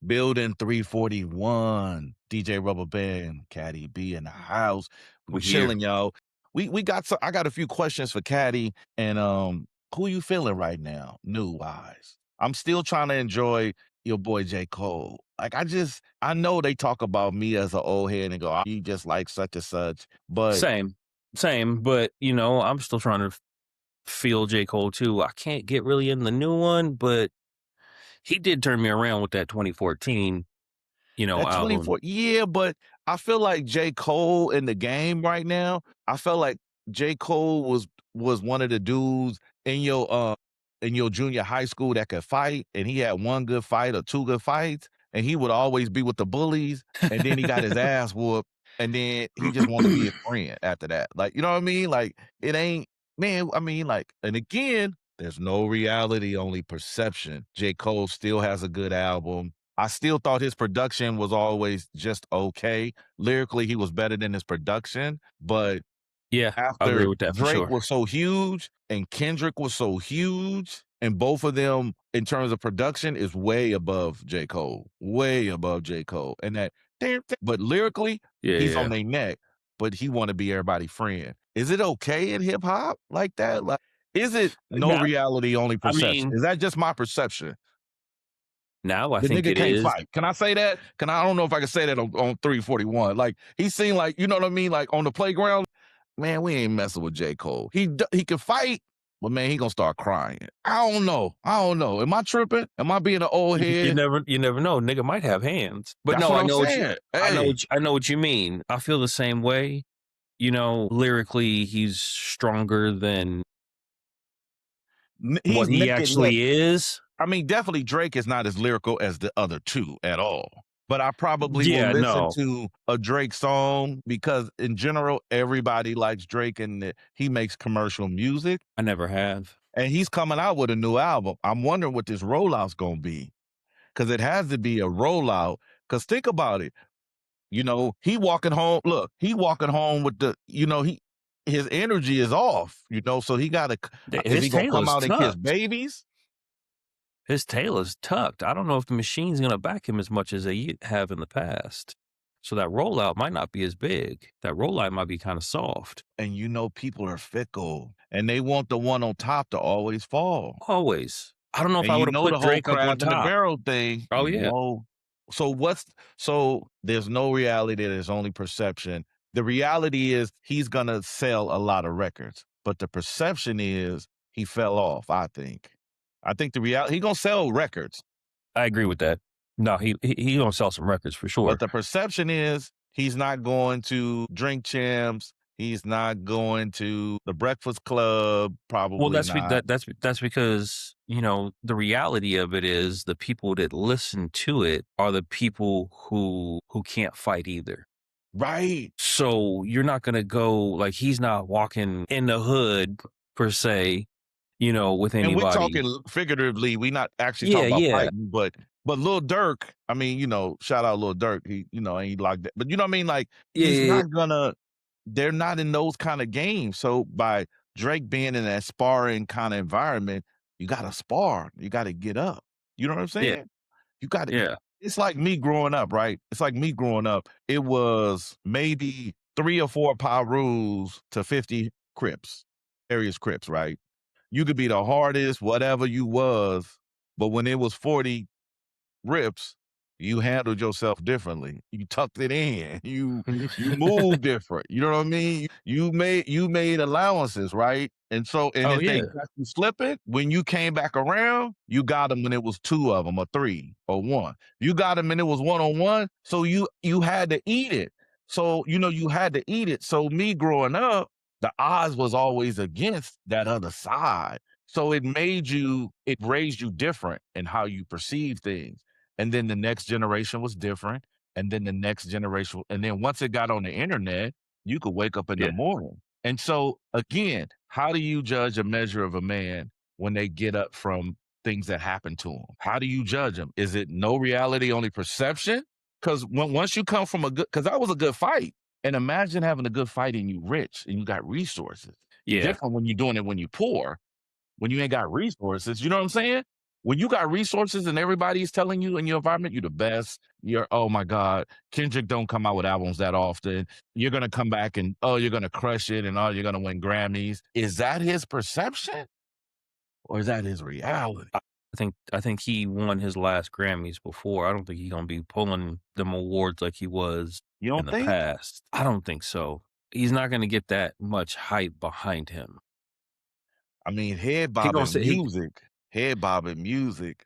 Building 341. DJ Rubbaban Caddey B in the house. We We're here. chilling, y'all. We got I got a few questions for Caddey, and who you feeling right now, new wise? I'm still trying to enjoy your boy J. Cole. Like I know they talk about me as an old head and go, "Oh, you just like such and such," but Same, but I'm still trying to feel J. Cole too. I can't get really in the new one, but he did turn me around with that 2014, that album. 24, yeah, but I feel like J. Cole in the game right now, I felt like J. Cole was one of the dudes in your junior high school that could fight, and he had one good fight or two good fights, and he would always be with the bullies, and then he got his ass whooped, and then he just wanted to be a friend after that. Like, you know what I mean? Like, it ain't man, I mean, like, and again, there's no reality, only perception. J. Cole still has a good album. I still thought his production was always just okay. Lyrically, he was better than his production, but Yeah, I agree after with that for Drake sure. was so huge and Kendrick was so huge, and both of them in terms of production is way above J. Cole, way above J. Cole. And that, but lyrically, he's on Yeah. their neck, but he want to be everybody's friend. Is it okay in hip hop like that? Like, is it no Now, reality, only I perception? mean, Is that just my perception? now I The think nigga it can't is. fight. Can I say that? I don't know if I can say that on 341. Like, he seemed like, you know what I mean? Like, on the playground, man, we ain't messing with J. Cole. He can fight, but man, he gonna start crying. I don't know. Am I tripping? Am I being an old You head? never know. Nigga might have hands, but That's no, what I I'm know what you. saying. Hey, I know what you mean. I feel the same way. Lyrically, he's stronger than he's what he neck and neck. actually is. I mean, definitely Drake is not as lyrical as the other two at all. But I probably will Yeah, listen no, to a Drake song because in general, everybody likes Drake and he makes commercial music. I never have. And he's coming out with a new album. I'm wondering what this rollout's gonna be. Cause it has to be a rollout. Cause think about it. He walking home. Look, he walking home with his energy is off, so he gotta is His he gonna tail come is out and kiss tucked. babies? His tail is tucked. I don't know if the machine's gonna back him as much as they have in the past. So that rollout might not be as big. That rollout might be kind of soft. And people are fickle and they want the one on top to always fall. Always. I don't know if And I would have the put whole Drake up on crab in the top. barrel thing, Oh yeah. so there's no reality, there's only perception. The reality is he's gonna sell a lot of records, but the perception is he fell off, I think. I think the reality he gonna sell records, I agree with that. No, he gonna sell some records for but sure. the perception is he's not going to Drink Champs, he's not going to the Breakfast Club, Well, probably not. that's because the reality of it is the people that listen to it are the people who can't fight either. Right. So you're not gonna go like he's not walking in the hood per se, with And we're anybody. talking figuratively. We not actually talking Yeah, about yeah, fighting, but Lil Durk, I mean, shout out Lil Durk. He, ain't like that. But you know what I mean? Like, he's yeah, not gonna, they're not in those kind of games. So by Drake being in that sparring kind of environment, you gotta spar. You gotta get up. You know what I'm yeah, saying? You gotta yeah. it's like me growing up, right? It's like me growing up. It was maybe 3 or 4 power rules to 50 Crips, various Crips, right? You could be the hardest, whatever you was, but when it was 40 rips, you handled yourself differently. You tucked it in. You moved different. You know what I mean? You made allowances, right? And so, and Oh if they yeah, got you slipping, when you came back around, you got them when it was 2 of them or 3 or 1. You got them and it was 1-on-1, so you had to eat it. So, you had to eat it. So me growing up, the odds was always against that other side. So it raised you different in how you perceive things. And then the next generation was different. And then the next generation, and then once it got on the internet, you could wake up in the yeah. morning. And so again, how do you judge a measure of a man when they get up from things that happen to them? How do you judge them? Is it no reality, only perception? Because once you come from because that was a good fight. And imagine having a good fight and you rich and you got resources. Yeah. Different when you're doing it when you're poor. when you ain't got resources. You know what I'm saying? When you got resources and everybody's telling you in your environment, you the best. You're, oh my God, Kendrick don't come out with albums that often. You're gonna come back and oh, you're gonna crush it and oh, you're gonna win Grammys. Is that his perception or is that his reality? I think he won his last Grammys before. I don't think he's gonna be pulling them awards like he was You in don't the think? past. I don't think so. He's not gonna get that much hype behind him. I mean, head He gonna bobbing say he music, head bobbing music.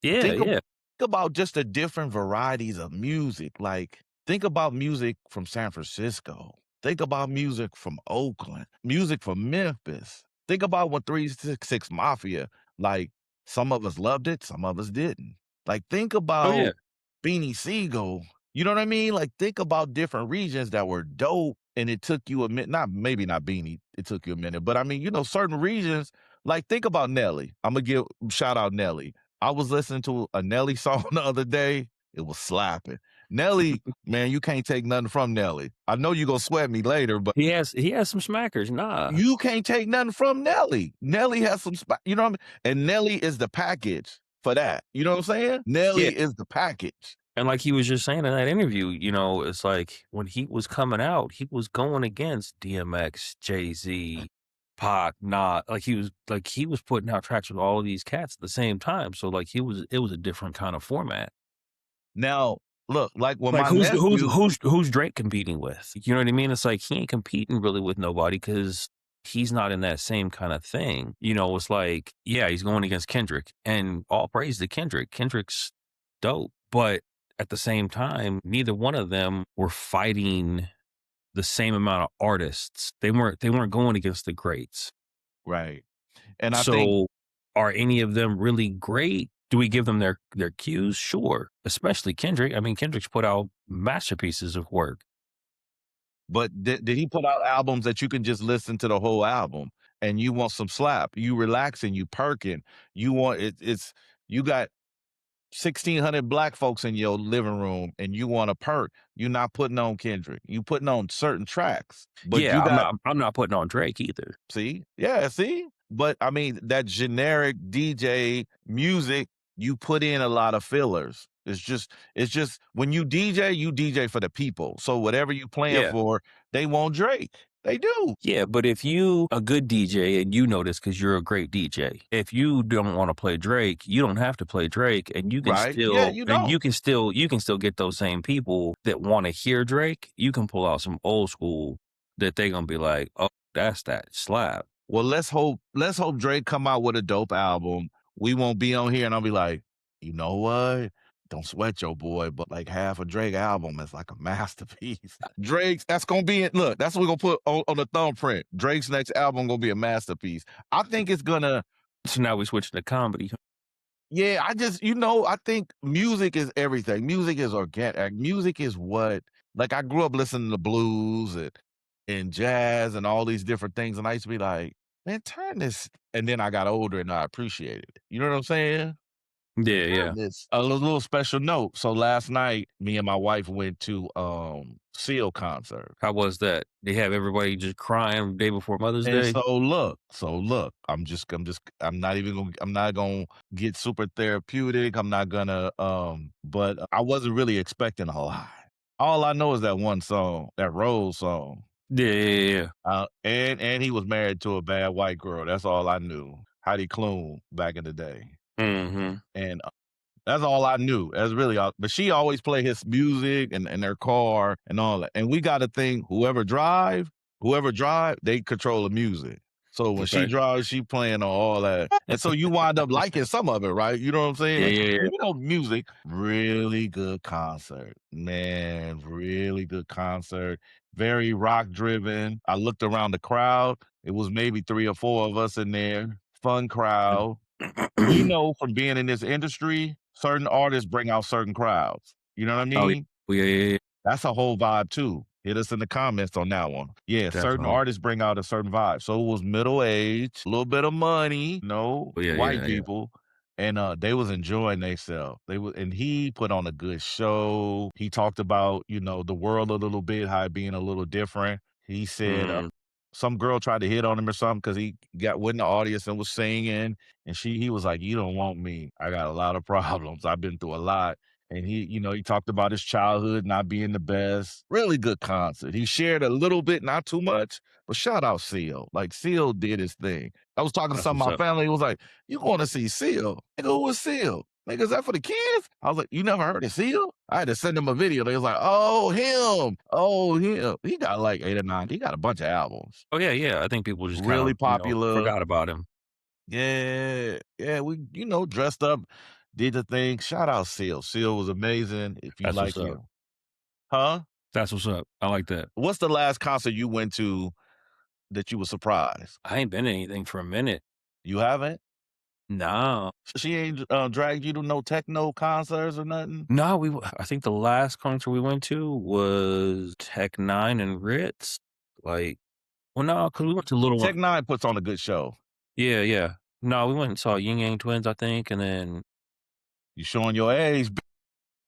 Yeah, Think yeah. about just the different varieties of music. Like, think about music from San Francisco. Think about music from Oakland, music from Memphis. Think about what 366 Mafia, like, some of us loved it, some of us didn't. Like, think Oh, yeah. about Beanie Siegel. You know what I mean? Like, think about different regions that were dope and it took you a minute, not maybe not Beanie, it took you a minute, but I mean, certain regions, like, think about Nelly. I'm gonna give shout out Nelly. I was listening to a Nelly song the other day. It was slapping. Nelly, man, you can't take nothing from Nelly. I know you gonna sweat me later, but He has some smackers, nah. you can't take nothing from Nelly. Nelly has some, you know what I mean? And Nelly is the package for that. You know what I'm saying? Yeah, Nelly is the package. and like he was just saying in that interview, it's like when he was coming out, he was going against DMX, Jay-Z, Pac, Nas, like he was putting out tracks with all of these cats at the same time, so, like, it was a different kind of format. Now, look, like with Like, my who's who's nephew, who's who's Drake competing with? You know what I mean? It's like he ain't competing really with nobody because he's not in that same kind of thing. It's like, yeah, he's going against Kendrick, and all praise to Kendrick. Kendrick's dope, but at the same time, neither one of them were fighting the same amount of artists. They weren't going against the greats. right? And I think, So, are any of them really great? Do we give them their cues? Sure, especially Kendrick. I mean, Kendrick's put out masterpieces of work. but did he put out albums that you can just listen to the whole album and you want some slap, you relaxing, you perking, you want you got 1,600 black folks in your living room and you want a perk. You're not putting on Kendrick. You putting on certain tracks, but Yeah, you I'm got not I'm not putting on Drake either. see, yeah, see. But I mean, that generic DJ music, you put in a lot of fillers. It's just when you DJ for the people. So whatever you playing Yeah. for, they want Drake. They do. Yeah, but if you a good DJ and you know this because 'cause you're a great DJ. If you don't wanna play Drake, you don't have to play Drake, and you can Right? Yeah, still you and don't. you can still get those same people that wanna hear Drake. You can pull out some old school that they gonna be like, "Oh, that's that slap." Well, let's hope Drake come out with a dope album. We won't be on here and I'll be like, you know what? Don't sweat your boy, but like half a Drake album is like a masterpiece. Drake's that's gonna be it. Look, that's what we're gonna put on the thumbprint. Drake's next album gonna be a masterpiece. I think it's gonna So now we switching to comedy. yeah, I think music is everything. Music is organic. Music is what like I grew up listening to blues and jazz and all these different things. And I used to be like, man, turn this. And then I got older and I appreciated it. You know what I'm saying? Yeah, Turn yeah. this. A little special note. So last night, me and my wife went to Seal concert. How was that? They have everybody just crying day before Mother's And Day? so look, I'm not gonna get super therapeutic. I'm not gonna, but I wasn't really expecting a lot. All I know is that one song, that Rose song. Yeah, yeah, yeah. And he was married to a bad white girl. That's all I knew. Heidi Klum back in the day. Mhm. And that's all I knew. That's really all. But she always play his music and in their car and all that. And we got a thing. Whoever drive, they control the music. So when she Okay. drives, she playing on all that. And so you wind up liking some of it, right? You know what I'm Yeah, saying? yeah, yeah. Music, really good concert. Man, really good concert. Very rock driven. I looked around the crowd. It was maybe three or four of us in there. Fun crowd. We know from being in this industry, certain artists bring out certain crowds. You know what I Oh, yeah. mean? Oh, yeah, yeah, yeah. That's a whole vibe too. Hit us in the comments on that one. Yeah, certain Definitely. artists bring out a certain vibe. So it was middle age, a little bit of money, Oh, yeah, white yeah, yeah. people. And they was enjoying themselves. And he put on a good show. He talked about, the world a little bit, how it being a little different. He said, Mhm. some girl tried to hit on him or something because he got with the audience and was singing, and he was like, "You don't want me. I got a lot of problems. I've been through a lot." And he talked about his childhood not being the best. Really good concert. He shared a little bit, not too much, but shout out Seal. Like Seal did his thing. I was talking to That's some what's of my up. family. It was like, "You going to see Seal? Nigga, who was Seal? Nigga, is that for the kids?" I was like, "You never heard of Seal?" I had to send them a video. They was like, "Oh, him. Oh, him." He got like 8 or 9. He got a bunch of albums. Oh, yeah, yeah, I think people just kind Really of, popular. forgot about him. Yeah. Yeah, we, dressed up, did the thing. Shout out Seal. Seal was amazing if you That's what's like up. him. Huh? That's what's up. I like that. What's the last concert you went to that you were surprised? I ain't been to anything for a minute. You haven't? No. She ain't, dragged you to no techno concerts or nothing? No, I think the last concert we went to was Tech Nine and Ritz. Like, well, no, because we went to Little One. Tech Nine puts on a good show. Yeah, yeah. No, we went and saw Yin Yang Twins, I think, and then You showing your age. B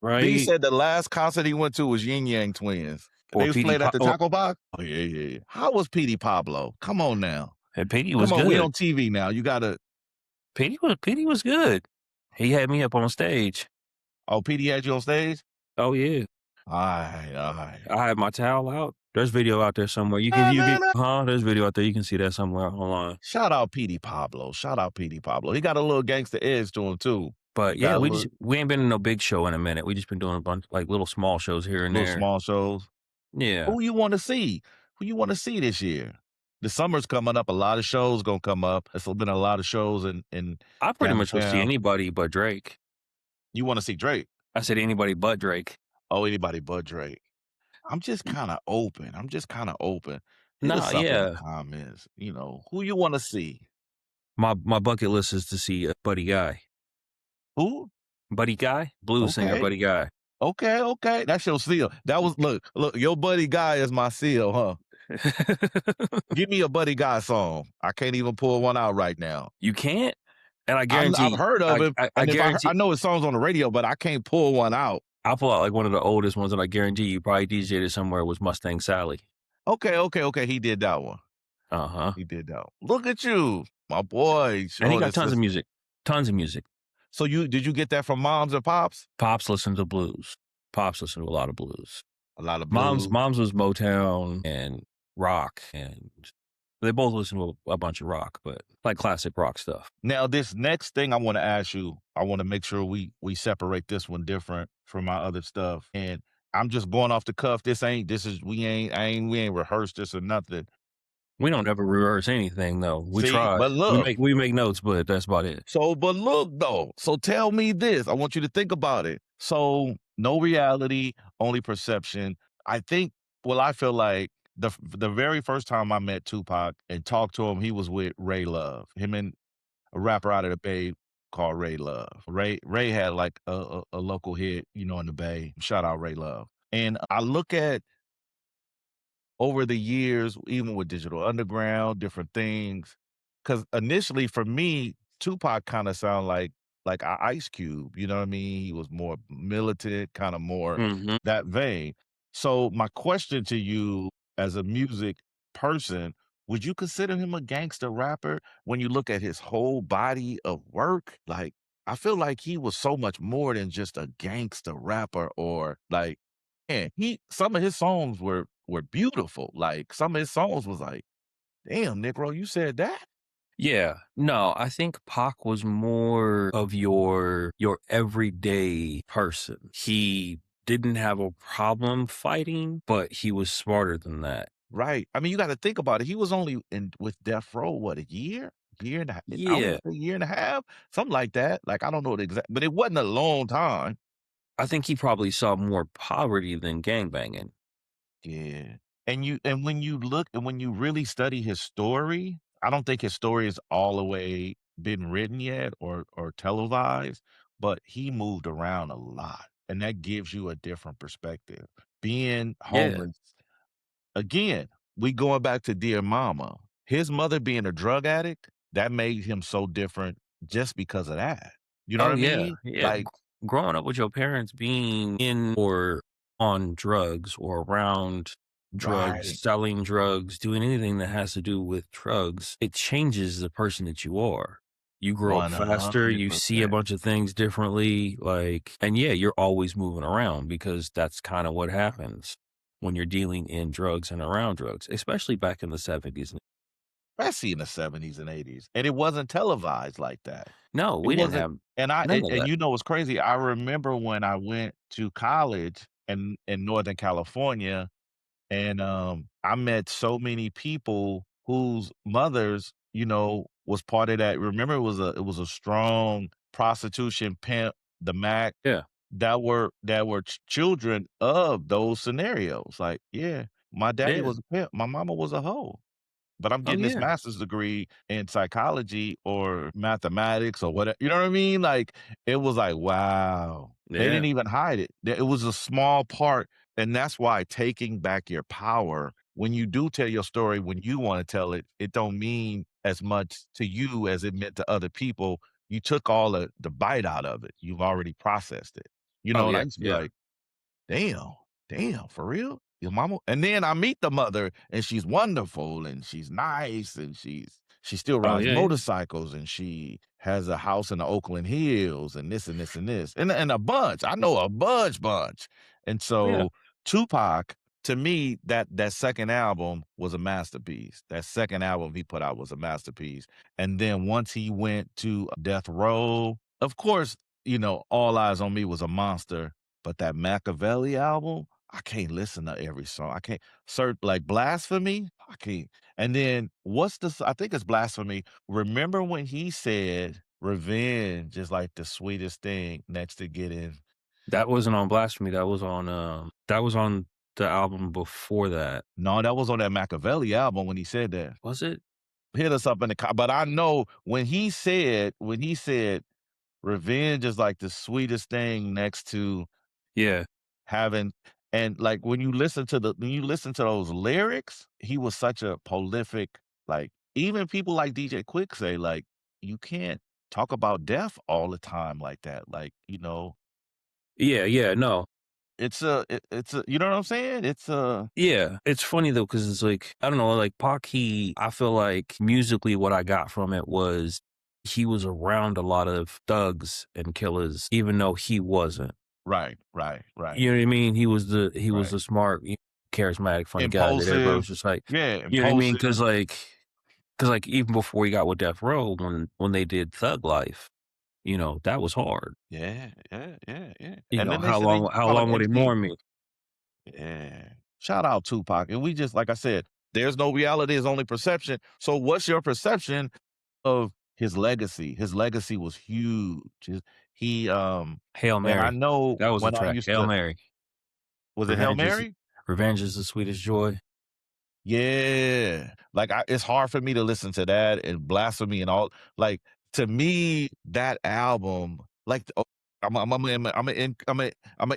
right said the last concert he went to was Yin Yang Twins. or They was PD played at Pop. the Or Taco Box? Oh, yeah, yeah, yeah. How was Petey Pablo? Come on now. PD was Come on, we good. on TV now. You gotta. PD was good. He had me up on stage. Oh, Petey had you on stage? Oh yeah, Alright, alright. I had my towel out. There's video out there somewhere. Na, You na, can na. There's video out there. You can see that somewhere online. Shout out Petey Pablo. Shout out Petey Pablo. He got a little gangster edge to him too. But yeah, Got a little, we ain't been in no big show in a minute. We just been doing a bunch like little small shows here and little there. small shows. Yeah, Who you want to see? Who you want to see this year? The summer's coming up. A lot of shows gonna come up. There's been a lot of shows in I pretty much would see downtown. anybody but Drake. You want to see Drake? I said anybody but Drake. Oh, anybody but Drake. I'm just kind of open. I'm just kind of open. Hit Nah, us up in the yeah. comments. Who you want to see? My bucket list is to see Buddy Guy. Who? Buddy Guy, blues singer Okay. Buddy Guy. Okay, okay. That's your seal. That was look, your buddy guy is my seal, huh? Give me a buddy guy song. I can't even pull one out right now. You can't, and I I've guarantee, heard of him, I and if I guarantee, know his songs on the radio, but I can't pull one out. I'll pull out like one of the oldest ones, and I guarantee you probably DJ'd it somewhere was Mustang Sally. Okay, okay, okay. He did that one. Uh-huh. He did that one. Look at you, my boy. And he Showing got us tons this. of music. Tons of music. So did you get that from moms and pops? Pops listen to blues. Pops listen to a lot of blues. A lot of Mom's blues. mom's was Motown and rock, and they both listen to a bunch of rock, but like classic rock stuff. Now, this next thing I want to ask you, I want to make sure we separate this one different from my other stuff. And I'm just going off the cuff. We ain't rehearsed this or nothing. We don't ever rehearse anything though. We See, try. but look, We make notes, but that's about it. but look though. So tell me this. I want you to think about it. So no reality, only perception. I think, well, I feel like the very first time I met Tupac and talked to him, he was with Ray Love. Him and a rapper out of the Bay called Ray Love. Ray had like a local hit, in the Bay. Shout out Ray Love. And I look at over the years, even with Digital Underground, different things. Because initially, for me, Tupac kind of sounded like Ice Cube. You know what I mean? He was more militant, kind of more Mhm. that vein. So my question to you, as a music person, would you consider him a gangster rapper when you look at his whole body of work? Like, I feel like he was so much more than just a gangster rapper, or like, and some of his songs were beautiful. Like some of his songs was like, damn, Negro, you said that? Yeah. No, I think Pac was more of your everyday person. He didn't have a problem fighting, but he was smarter than that. Right. I mean, you got to think about it. He was only in with Death Row, what, a year? Year and a half? I Yeah. want to say year and a half, something like that. Like I don't know the exact, but it wasn't a long time. I think he probably saw more poverty than gangbanging. Yeah. And when you look and when you really study his story, I don't think his story is all the way been written yet or televised, but he moved around a lot. And that gives you a different perspective. Being Yeah. homeless, again, we going back to Dear Mama. His mother being a drug addict, that made him so different just because of that. You know what Oh, I yeah. mean? Yeah. Like, Growing up with your parents being in or on drugs or around drugs, Right. selling drugs, doing anything that has to do with drugs, it changes the person that you are. You grow up faster, you see a 100%. bunch of things differently, like, and yeah, you're always moving around because that's kind of what happens when you're dealing in drugs and around drugs, especially back in the 70s. Especially in the 70s and 80s, and it wasn't televised like that. No, It we didn't wasn't have and I none of and that. you know what's crazy? I remember when I went to college in Northern California, and, I met so many people whose mothers, was part of that. Remember, it was a strong prostitution pimp, the Mac, Yeah, that were children of those scenarios. Like, yeah, my daddy yeah. was a pimp, my mama was a hoe. But I'm Oh, getting this yeah. master's degree in psychology or mathematics or whatever. You know what I mean? Like, it was like, wow. They Yeah. didn't even hide it. It was a small part. And that's why taking back your power, when you do tell your story, when you want to tell it, it don't mean as much to you as it meant to other people. You took all the bite out of it. You've already processed it. Oh, And I yeah, used to be yeah. like, damn, damn, for real? Your mama? And then I meet the mother and she's wonderful and she's nice and she still Oh, rides yeah, yeah. motorcycles and she has a house in the Oakland Hills and this and this and this. And a bunch. I know a bunch. And Yeah. so Tupac, to me, that second album was a masterpiece. That second album he put out was a masterpiece. And then once he went to Death Row, of course, All Eyes on Me was a monster, but that Machiavelli album, I can't listen to every song. I can't like Blasphemy, I can't. And then I think it's Blasphemy. Remember when he said revenge is like the sweetest thing next to getting That wasn't on Blasphemy, that was on the album before that. No, that was on that Machiavelli album when he said that. Was it? Hit us up in the but I know when he said revenge is like the sweetest thing next to Yeah. having and, like, when you listen to those lyrics, he was such a prolific, like, even people like DJ Quick say, like, "You can't talk about death all the time like that." Like, Yeah, yeah, no. it's a you know what I'm saying? It's a Yeah, it's funny though, because it's like, I don't know, like Pac, I feel like musically what I got from it was he was around a lot of thugs and killers, even though he wasn't. right, right, right, You know what I mean? He was the right. smart, charismatic, funny guy that everybody Impulsive. was just like, Yeah, you know what I mean? impulsive. Because like even before he got with Death Row, when they did Thug Life, that was hard. Yeah, yeah, yeah, yeah. You And know, then they how said they long how call him long would he MC. mourn me? Yeah. Shout out Tupac. And we just like I said, there's no reality, it's only perception. So what's your perception of his legacy? His legacy was huge. He Hail and I Mary. know That was a when I track. used Hail to Mary. was it Hail Revenge is Mary? Revenge is the sweetest joy. Yeah. Like it's hard for me to listen to that and blasphemy and all like to me that album like I'm gonna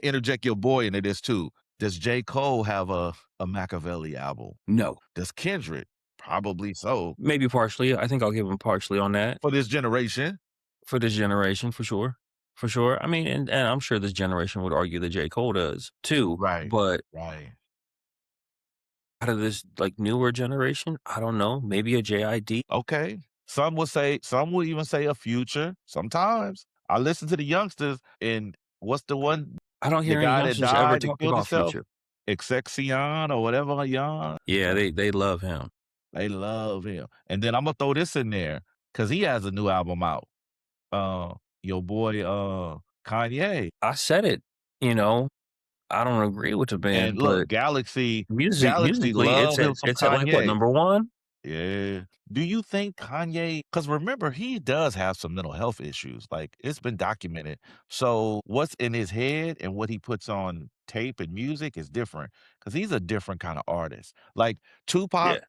interject your boy into this too. Does J. Cole have a Machiavelli album? No. Does Kendrick? Probably so. Maybe partially. I think I'll give him partially on that For this generation. for this generation, for sure. For sure. I mean, and I'm sure this generation would argue that J. Cole does too. Right. But Right. out of this like newer generation, I don't know. Maybe a JID. Okay. Some will even say a Future. Sometimes. I listen to the youngsters and what's the one I don't the hear any guy that youngsters ever died that talk killed about himself? Future. Exexion or whatever Yon. Yeah, they love him. They love him. And then Imma throw this in there because he has a new album out. Your boy, Kanye. I said it. You know, I don't agree with the And band, look, but Galaxy musically, love him some it's at like what, Kanye. number one? Yeah. Do you think Kanye? Because remember, he does have some mental health issues, like, it's been documented. So, what's in his head and what he puts on tape and music is different. Because he's a different kinda artist. Like, Yeah,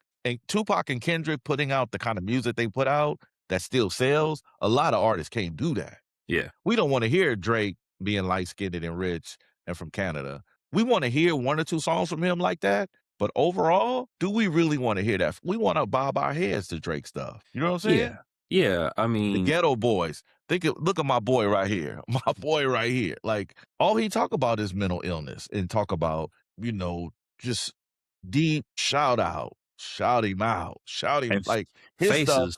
Tupac and Kendrick putting out the kind of music they put out that still sells, a lot of artists can't do that. yeah, We don't wanna hear Drake being light-skinned and rich and from Canada. We wanna hear 1 or 2 songs from him like that, but overall, do we really wanna hear that? We wanna bob our heads to Drake stuff. You know what I'm saying? yeah, yeah. I The mean, Ghetto Boys. Look at my boy right here. My boy right here. Like, all he talk about is mental illness and talk about, just deep shout out. Shout him out. Shout him And like his stuff. Faces.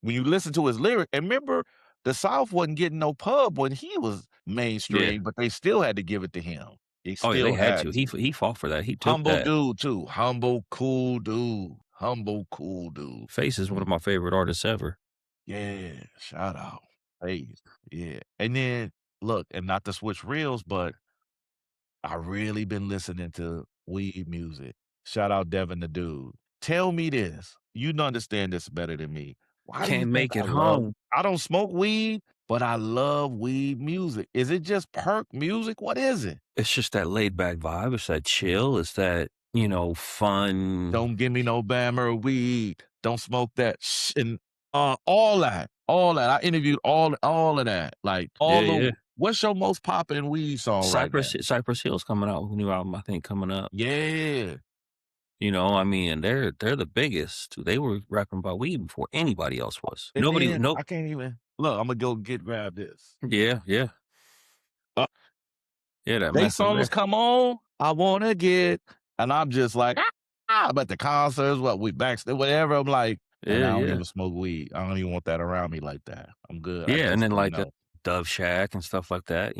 When you listen to his lyric, and remember, the South wasn't getting no pub when he was Yeah. mainstream, but they still had to give it to him. They Oh, yeah, they still had had to. to. He fought for that. He took Humble that. dude too. Humble, cool dude. Humble, cool dude. Face is one of Mm, my favorite artists ever. yeah, shout out. Hey, yeah. And then look, and not to switch reels, but I really been listening to weed music. Shout out Devin the Dude. Tell me this. You understand this better than me. Why do you Can't think make it I love home. I don't smoke weed, but I love weed music. Is it just perk music? What is it? It's just that laid back vibe. It's that chill. It's that, fun. Don't give me no bammer weed. Don't smoke that and all that. All that. I interviewed all of that. Like Yeah, all yeah. the what's your most popping weed song right now? Cypress Hill's coming out with a new album, I think, coming up. Yeah. I mean, and they're the biggest. They were rapping about weed before anybody else was. And Nobody, then nope. I can't even look, I'm gonna go grab this. Yeah, yeah, Uh, yeah. That they Master songs Meth. come on, I wanna get, and I'm just like, I'm at the concerts, what we backstage, whatever. I'm like, man, Yeah, I don't yeah, even smoke weed. I don't even want that around me like that. I'm good. I yeah. And just then say like no. Dove Shack and stuff like that.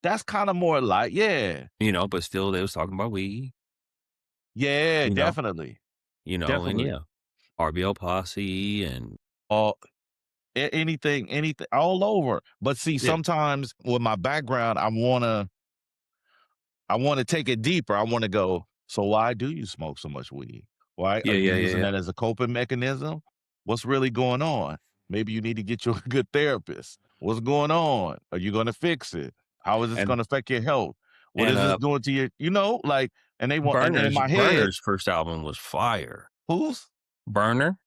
That's kind of more like, yeah, But still they was talking about weed. yeah, You know, definitely, and definitely. yeah, RBL Posse and All anything, all over. But see, yeah, sometimes with my background, I wanna take it deeper. I wanna go, "So why do you smoke so much weed? Why are yeah, you yeah, yeah, using yeah. that as a coping mechanism? What's really going on? Maybe you need to get you a good therapist. What's going on? Are you gonna fix it? How is this And gonna affect your health? What and is this doing to your" like, and they want and in Burner's my head, Burner's first album was fire. "Who's?" Burner,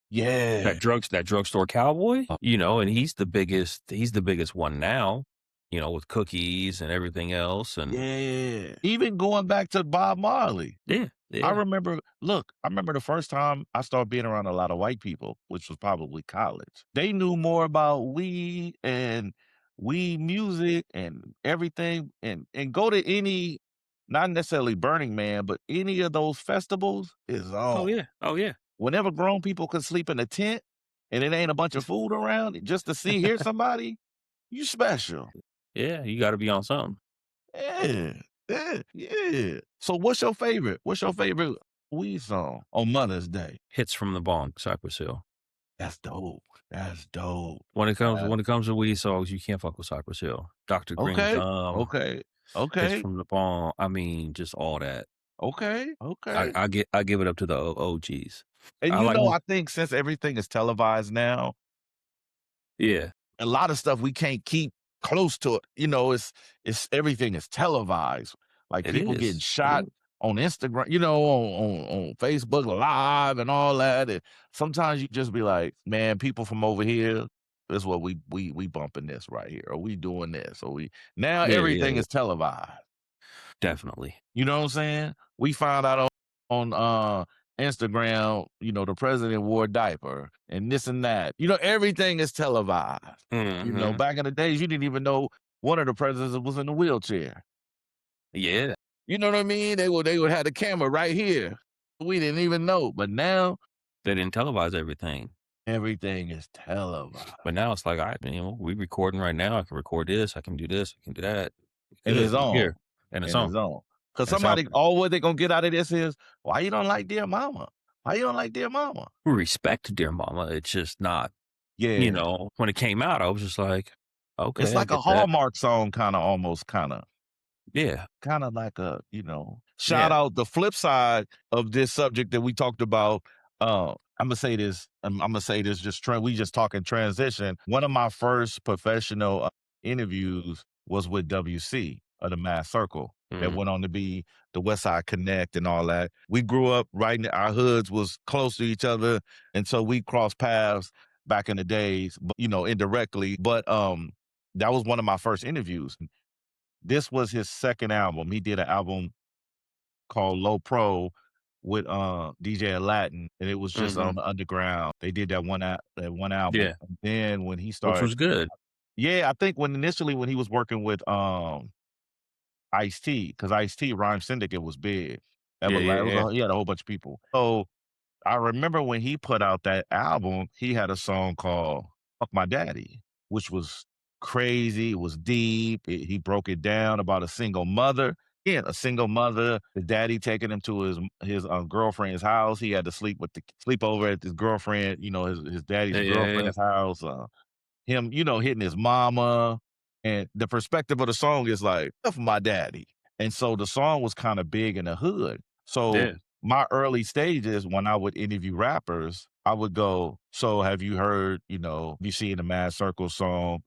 Yeah. that drugstore cowboy, and he's the biggest one now, with cookies and everything else. And Yeah. Even going back to Bob Marley. yeah, yeah, I remember the first time I started being around a lot of white people, which was probably college. They knew more about weed and weed music and everything and go to any, not necessarily Burning Man, but any of those festivals is oh on. yeah, oh yeah, Whenever grown people can sleep in a tent and it ain't a bunch of food around, just to hear somebody, you special. yeah. You got to be on something. Yeah, yeah, yeah. So what's your favorite? What's your favorite weed song on Mother's Day? Hits from the bong, Cypress Hill. That's dope. That's dope. When it comes That when it comes to weed songs, you can't fuck with Cypress Hill. Dr. Green okay, Thumb, okay, Hits okay, from the bong. I mean, just all that. okay, I okay. I get I give it up to the OGs. And I like I think since everything is televised now, yeah, a lot of stuff we can't keep close to it. It's everything is televised. Like it people getting is. It shot is. on Instagram, on Facebook Live and all that. And sometimes you just be like, man, people from over here, this is what we bumping this right here, or we doing this, or we now Yeah, yeah, everything yeah. is televised. Definitely. You know what I'm saying? We found out on Instagram, the president wore a diaper and this and that. Everything is televised. Mhm. Back in the days, you didn't even know one of the presidents was in a wheelchair. Yeah. You know what I mean? They would have the camera right here. We didn't even know. But now They didn't televise everything. everything is televised. But now it's like, we recording right now. I can record this. I can do this. I can do that. And Good. it's We on. here. And it's And on. it's on. Because And it's out somebody, there. all what they gonna get out of this is, why you don't like Dear Mama? Why you don't like Dear Mama? We respect Dear Mama. It's just not, Yeah. when it came out, I was just like, It's okay, I like a get that. Hallmark song, kind of almost, Yeah. kind of like shout Yeah. out the flip side of this subject that we talked about. I'm gonna say this. I'm gonna say this. We just talking transition. One of my first professional interviews was with WC of the Mass Circle. That Mm. went on to be the West Side Connect and all that. We grew up right in our hoods was close to each other, and so we crossed paths back in the days, but indirectly. But that was one of my first interviews. This was his second album. He did an album called Low Pro with DJ Aladdin, and it was just on Mhm. the underground. They did that one album. Yeah. And then when he Which started, was good. yeah, I think when he was working with Ice-T, because Ice-T Rhyme Syndicate was big. Yeah, yeah, yeah. He had a whole bunch of people. So I remember when he put out that album, he had a song called "Fuck My Daddy," which was crazy. It was deep. He broke it down about a single mother. Yeah, a single mother. The daddy taking him to his girlfriend's house. He had to sleep over at his girlfriend. His daddy's Yeah, yeah, yeah. girlfriend's house. Him, hitting his mama. And the perspective of the song is like, "Fuck my daddy." And so the song was kind of big in the hood. So Yeah. my early stages when I would interview rappers, I would go, "So have you heard, you seen the Mad Circle song,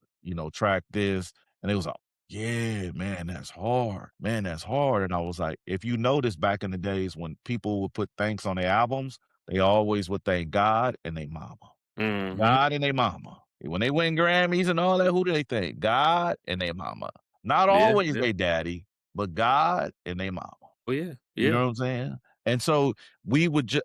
track this?" And it was like, "Yeah, man, that's hard. Man, that's hard." And I was like, if you notice back in the days when people would put thanks on their albums, they always would thank God and their mama. Mhm. God and their mama. When they win Grammys and all that, who do they think? God and their mama. Not Yeah, always yeah. they daddy, but God and their mama. Oh, yeah, You yeah, know what I'm saying? And so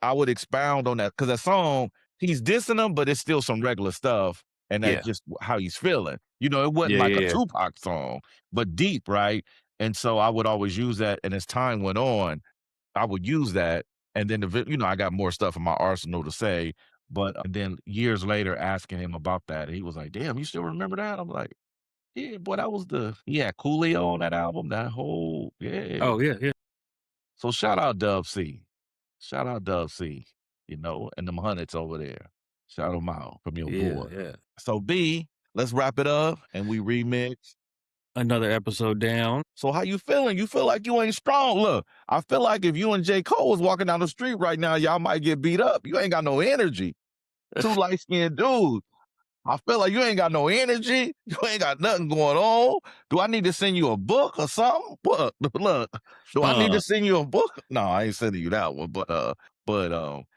I would expound on that because that song, he's dissing them, but it's still some regular stuff, and that's yeah. just how he's feeling. It wasn't Yeah, like yeah, a yeah. Tupac song, but deep, right? And so I would always use that, and as time went on, I would use that, and then I got more stuff in my arsenal to say, but then years later, asking him about that, he was like, "Damn, you still remember that?" I'm like, "Yeah, boy, that was the he had Coolio on that album, that whole yeah." Oh, yeah, yeah. So shout out Dub C. Shout out Dub C, and them hundreds over there. Shout them out from your Yeah, boy. yeah. So B, let's wrap it up and we remix. Another episode down. So how you feeling? You feel like you ain't strong? Look, I feel like if you and J. Cole was walking down the street right now, y'all might get beat up. You ain't got no energy. Two light-skinned dudes. I feel like you ain't got no energy. You ain't got nothing going on. Do I need to send you a book or something? What? Look, do I need Huh. to send you a book? No, I ain't sending you that one. But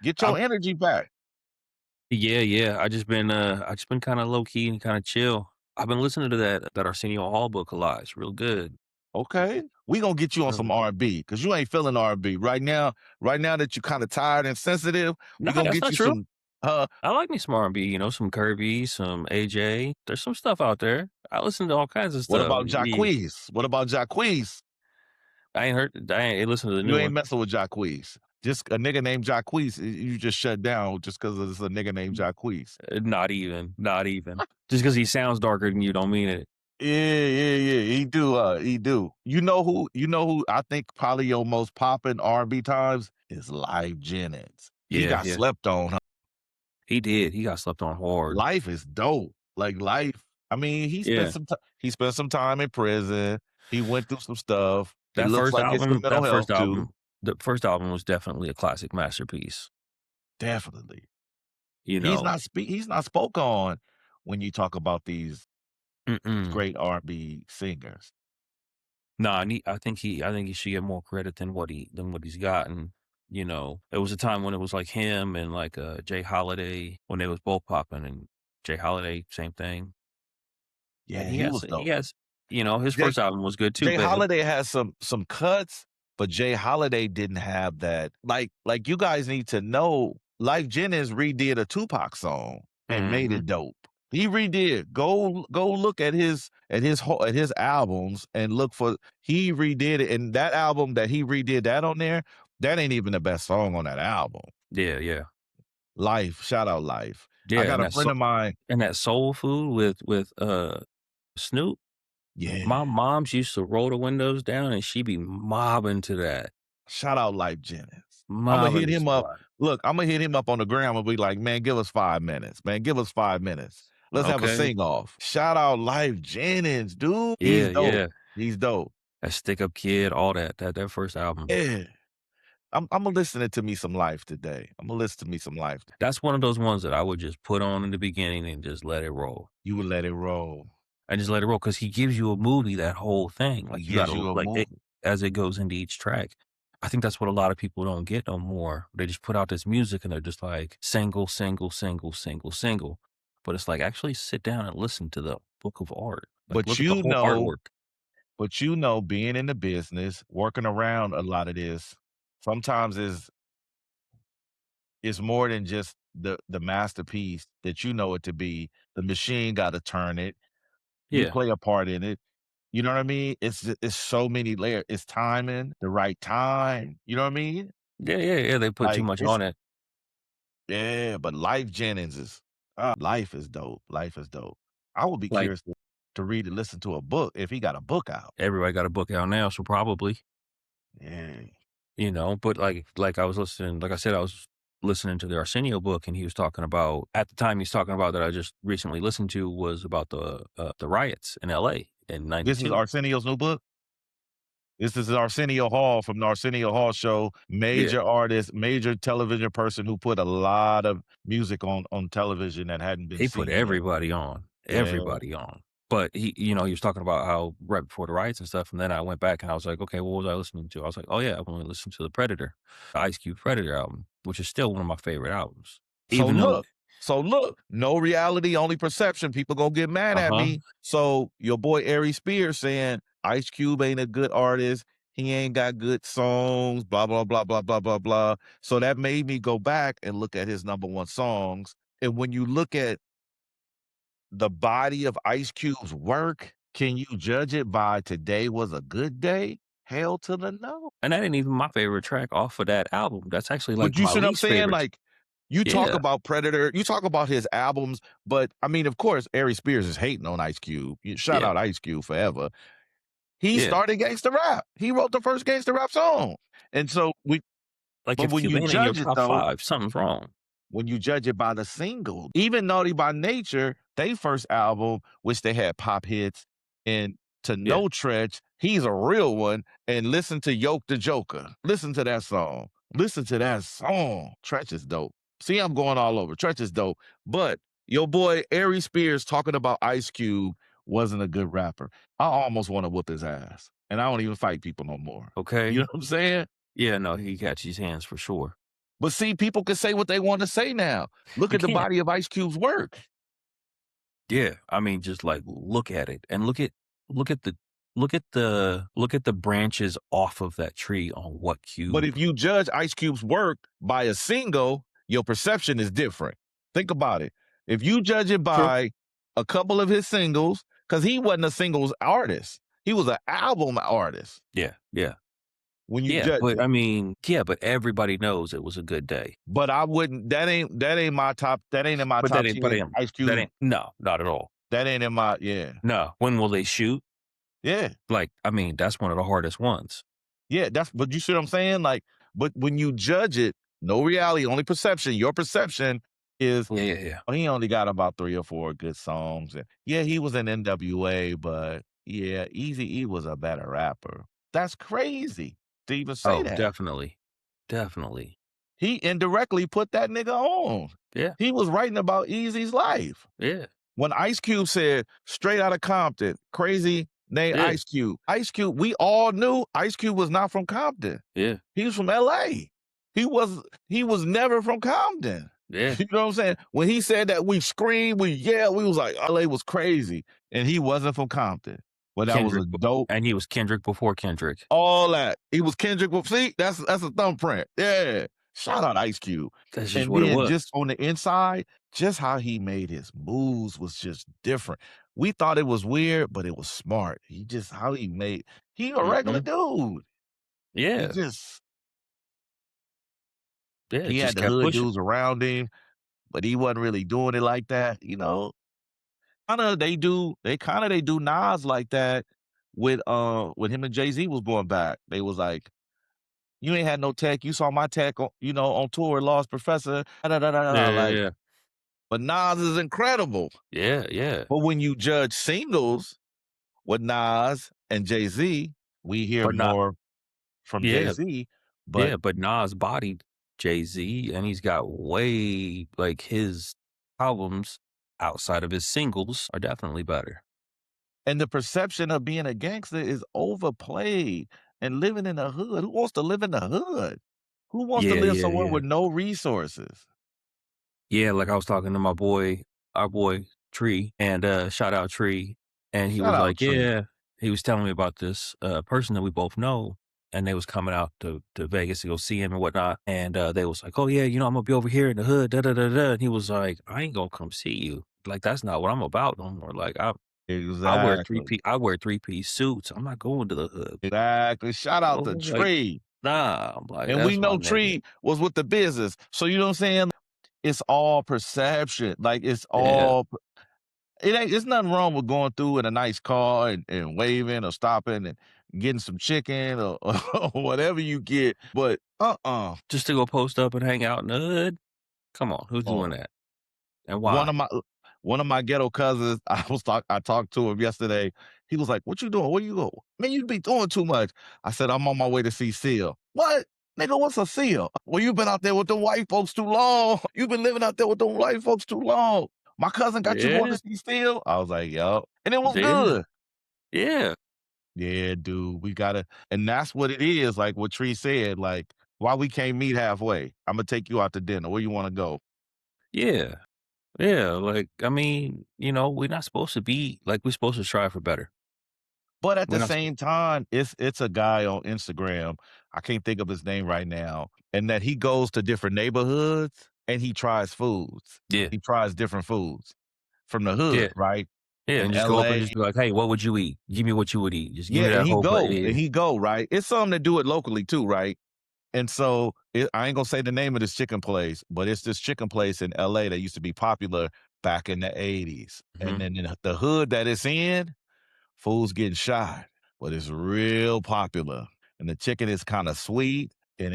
get I your energy back. Yeah, yeah. I just been kinda low key and kinda chill. I've been listening to that Arsenio Hall book a lot. It's real good. Okay, we gonna get you on some Um, R&B because you ain't feeling R&B right now. Right now that you're kind of tired and sensitive, we nah, gonna that's get not you true. some. I like me some R&B, some Kirby, some AJ. There's some stuff out there. I listen to all kinds of What stuff. about Jacquees? What about Jacquees? I ain't listened to the new You ain't one. messing with Jacquees. Just a nigga named Jacquees, you just shut down just because it's a nigga named Jacquees. Not even, not even. Just because he sounds darker than you don't mean it. Yeah, yeah, yeah. He do. You know who I think probably your most popping R&B times is Live Jennings. He Yeah, got yeah. slept on, huh? He did. He got slept on hard. Life is dope. Like Life, I mean, Yeah. he spent some time in prison. He went through some stuff. It looks like it's the mental health too. The first album was definitely a classic masterpiece. Definitely. You know, He's not spoke on when you talk about these mm-mm. great R&B singers. Nah, I think he should get more credit than what he's gotten. It was a time when it was like him and like Jay Holiday when they was both popping, and Jay Holiday same thing. And Yeah, he was he dope. has his Jay first album was good too, Jay but Holiday has some cuts, but Jay Holiday didn't have that. Like you guys need to know, Life Jennings redid a Tupac song and made mhm. it dope. He redid. Go look at his albums and look for he redid it. And that album that he redid that on there, that ain't even the best song on that album. Yeah, yeah. Life, shout out Life. I Yeah, got a friend of mine. and that soul food with Snoop. Yeah. My moms used to roll the windows down and she be mobbing to that. Shout out Life Jennings. Imma Mobbing hit the him up. squad. Look, Imma hit him up on the gram and be like, "Man, give us 5 minutes, man, give us 5 minutes. Let's have a Okay. sing off." Shout out Life Jennings, dude. He's Yeah, dope. yeah. He's dope. That Stick Up Kid, all that first album. Yeah. Imma listen to me some Life today. Imma listen to me some Life. That's one of those ones that I would just put on in the beginning and just let it roll. You would let it roll. I just let it roll because he gives you a movie that whole thing. He Like, you gives gotta you a like, it movie. as it goes into each track. I think that's what a lot of people don't get no more. They just put out this music and they're just like, single, single, single, single, single. But it's like, actually sit down and listen to the book of art. Like, But look at the whole artwork. being in the business, working around a lot of this, sometimes is more than just the masterpiece that you know it to be. The machine gotta turn it. You Yeah. play a part in it. You know what I mean? It's so many layers. It's timing, the right time. You know what I mean? Yeah, yeah, yeah, they put too Like much it's on it. yeah, but Life Jennings is Life is dope. Life is dope. I would be Like, curious to read and listen to a book if he got a book out. everybody got a book out now, so probably, Yeah. but like I was listening like I said, I was listening to the Arsenio book, and he was talking about at the time he's talking about that I just recently listened to was about the riots in LA in This is '92. Arsenio's new book? This is Arsenio Hall from the Arsenio Hall show, Yeah. major artist, major television person who put a lot of music on television that hadn't been He put seen yet. everybody on, Yeah. everybody on. But he was talking about how right before the riots and stuff, and then I went back and I was like, "Okay, what was I listening to?" I was like, "Oh, yeah, I've only listened to the Predator, the Ice Cube Predator album," which is still one of my favorite albums. So Even though look so look, no reality, only perception. People gonna get mad at Uh-huh. me. So your boy Ari Spears saying Ice Cube ain't a good artist. He ain't got good songs, blah, blah, blah, blah, blah, blah, blah. So that made me go back and look at his number one songs. And when you look at the body of Ice Cube's work, can you judge it by "Today Was a Good Day"? Hell to the no. And that ain't even my favorite track off of that album. That's actually, like, But you my see what I'm least saying? favorite. Like, you talk Yeah, about Predator, you talk about his albums, but I mean, of course, Ari Spears is hating on Ice Cube. Shout yeah, out Ice Cube forever. He yeah. started gangster rap. He wrote the first gangster rap song. And so Like, but if when Cube you ain't in your judge it top though, 5, something's wrong. when you judge it by the single. Even Naughty by Nature, they first album, which they had pop hits, and To Yeah, No Treach, he's a real one. And listen to Yoke the Joker. Listen to that song. Listen to that song. Treach is dope. See, I'm going all over. Treach is dope. But your boy Ari Spears talking about Ice Cube wasn't a good rapper. I almost want to whoop his ass. And I don't even fight people no more. You know okay. what I'm saying? Yeah, no, he got his hands for sure. But see, people can say what they want to say now. Look You at the can't. body of Ice Cube's work. Yeah, I mean, just, like, look at it, and look at the look at the branches off of that tree on what But Cube. if you judge Ice Cube's work by a single, your perception is different. Think about it. If you judge it True. by a couple of his singles, because he wasn't a singles artist, he was an album artist Yeah, yeah, when you yeah, judge but, it. I mean, yeah, but everybody knows it was a good day. But I wouldn't. That ain't my top. That ain't in my But that top ain't but 10. ain't Ice that Cube. ain't no, not at all. That ain't in my yeah No. When Will They Shoot? yeah. Like, I mean, that's one of the hardest ones. Yeah, that's but you see what I'm saying? Like, but when you judge it, no reality, only perception. Your perception is, Yeah, yeah, yeah. oh, he only got about 3 or 4 good songs. And yeah, he was in NWA, but yeah, Eazy-E was a better rapper. That's crazy to even say Oh, that. definitely. Definitely. He indirectly put that nigga on. Yeah, He was writing about Eazy's life. yeah, When Ice Cube said, "Straight out of Compton, crazy name yeah, Ice Cube." Ice Cube, we all knew Ice Cube was not from Compton. yeah, He was from LA. He was never from Compton. yeah. You know what I'm saying? When he said that, we screamed, we yelled, we was like, LA was crazy. And he wasn't from Compton. But that was a Kendrick b dope, and he was Kendrick before Kendrick. all that. He was Kendrick. See, that's a thumbprint. Yeah. Shout out Ice Cube. That's just And what it then was. just on the inside, just how he made his moves was just different. We thought it was weird, but it was smart. He a regular Mhm. dude. He Yeah, just yeah, he had just the kept hood pushing. dudes around him, but he wasn't really doing it like that, you know? They do Nas like that with him and Jay-Z was going back. They was like, "You ain't had no tech. You saw my tech on tour, Lost Professor, da da da da Yeah, da." yeah, Like, yeah. but Nas is incredible. Yeah, yeah. But when you judge singles with Nas and Jay-Z, we hear But not more from yeah, Jay-Z, but yeah, but Nas bodied Jay-Z, and he's got way like, his albums outside of his singles are definitely better. and the perception of being a gangster is overplayed and living in the hood. Who wants to live in the hood? Who wants to Yeah, live yeah, somewhere yeah. with no resources? Yeah, like, I was talking to our boy Tree, and, shout out Tree, and he Shout was out like, Tree. "Yeah," he was telling me about this, person that we both know, and they was coming out to Vegas to go see him and whatnot, and, they was like, "Oh, yeah, I'm gonna be over here in the hood, da da da da," and he was like, "I ain't gonna come see you. Like, that's not what I'm about no more. Like, Exactly. I wear three-piece suits. I'm not going to the hood. Exactly. Shout out Oh, to like, Tree. nah, I'm like, And we that's my know nigga. Tree was with the business. So you know what I'm saying? It's all perception. Like it's Yeah, all it ain't it's nothing wrong with going through in a nice car and waving or stopping and getting some chicken or whatever you get. But just to go post up and hang out in the hood? Come on, who's doing oh. that, and One why? of my one of my ghetto cousins, I talked to him yesterday. He was like, "What you doing? Where you go? Man, you be doing too much." I said, "I'm on my way to see Seal." What? Nigga, what's a Seal? Well, you been out there with the white folks too long. You been living out there with the white folks too long. My cousin got you going to Yeah, see Seal? I was like, yup. And it was yeah, good. yeah, Yeah, dude, we gotta and that's what it is, like what Tree said, like, why we can't meet halfway? Imma take you out to dinner. Where you wanna go? yeah, yeah, like, I mean, we're not supposed to be like, we're supposed to strive for better. But at We're the not same time, it's a guy on Instagram, I can't think of his name right now, and that he goes to different neighborhoods and he tries foods. Yeah, He tries different foods from the yeah, hood, right? yeah, In and just go up and LA. just be like, "Hey, what would you eat? Give me what you would eat. Just give Yeah, me that whole plate." and Yeah, he go, right? It's some that do it locally too, right? And so I ain't gonna say the name of this chicken place, but it's this chicken place in LA that used to be popular back in the 80s. And mhm. then in the hood that it's in, fools getting shot, but it's real popular. And the chicken is kind of sweet. And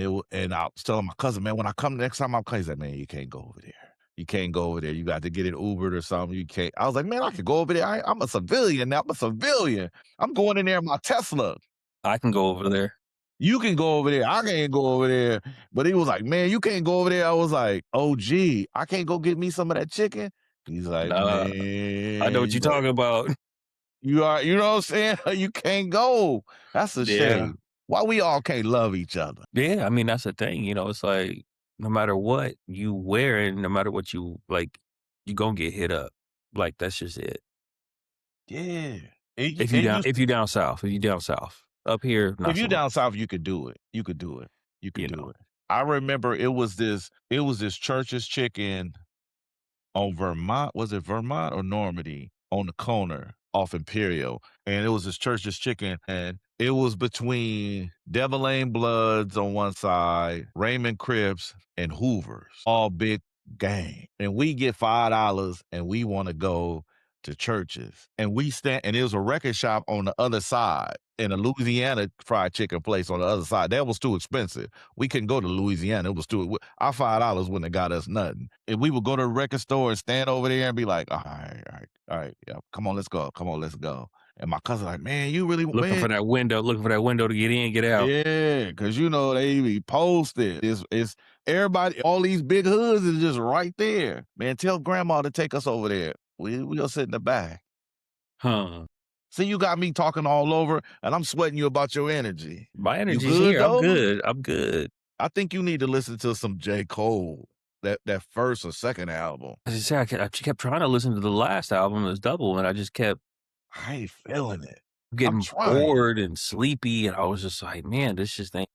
I was telling my cousin, man, when I come next time I'm crazy, like, man, you can't go over there. You can't go over there. You got to get it Ubered or something. You can't. I was like, man, I could go over there. I'm a civilian now. I'm a civilian. I'm going in there in my Tesla. I can go over there. You can go over there. I can't go over there. But he was like, man, you can't go over there. I was like, oh, gee, I can't go get me some of that chicken. He's like, Nah, I know what man, you're talking about. you know what I'm saying? You can't go. That's a Yeah. shame. Why we all can't love each other? Yeah, I mean, that's the thing, it's like, no matter what you wear and no matter what you like, you gonna get hit up. Like, that's just it. Yeah. And If you and down you if you down south, if you down south. Up here, if not you so much, down south, you could do it. You could do it. You could you do know? it. I remember it was this church's chicken on Vermont. Was it Vermont or Normandy? On the corner off Imperial. And it was this church's chicken. And it was between Devil Lane Bloods on one side, Raymond Crips, and Hoovers. All big gang. And we get $5 and we want to go to churches. And we stand and it was a record shop on the other side and a Louisiana fried chicken place on the other side. That was too expensive. We couldn't go to Louisiana. It was too our $5 wouldn't have got us nothing. And we would go to the record store and stand over there and be like, all right, yeah, come on, let's go. Come on, let's go. And my cousin like, man, you really man, Looking for that window to get in, get out. yeah, because you know they be posted. It's everybody, all these big hoods is just right there. Man, tell grandma to take us over there. We'll sit in the back. Huh. See, you got me talking all over, and I'm sweating you about your energy. My You energy's good here. I'm though? good. I'm good. I think you need to listen to some J. Cole, that first or second album. As I said, I kept trying to listen to the last album, it was Double, and I just kept I ain't feeling it. I'm getting trying. bored and sleepy, and I was just like, "Man, this just ain't."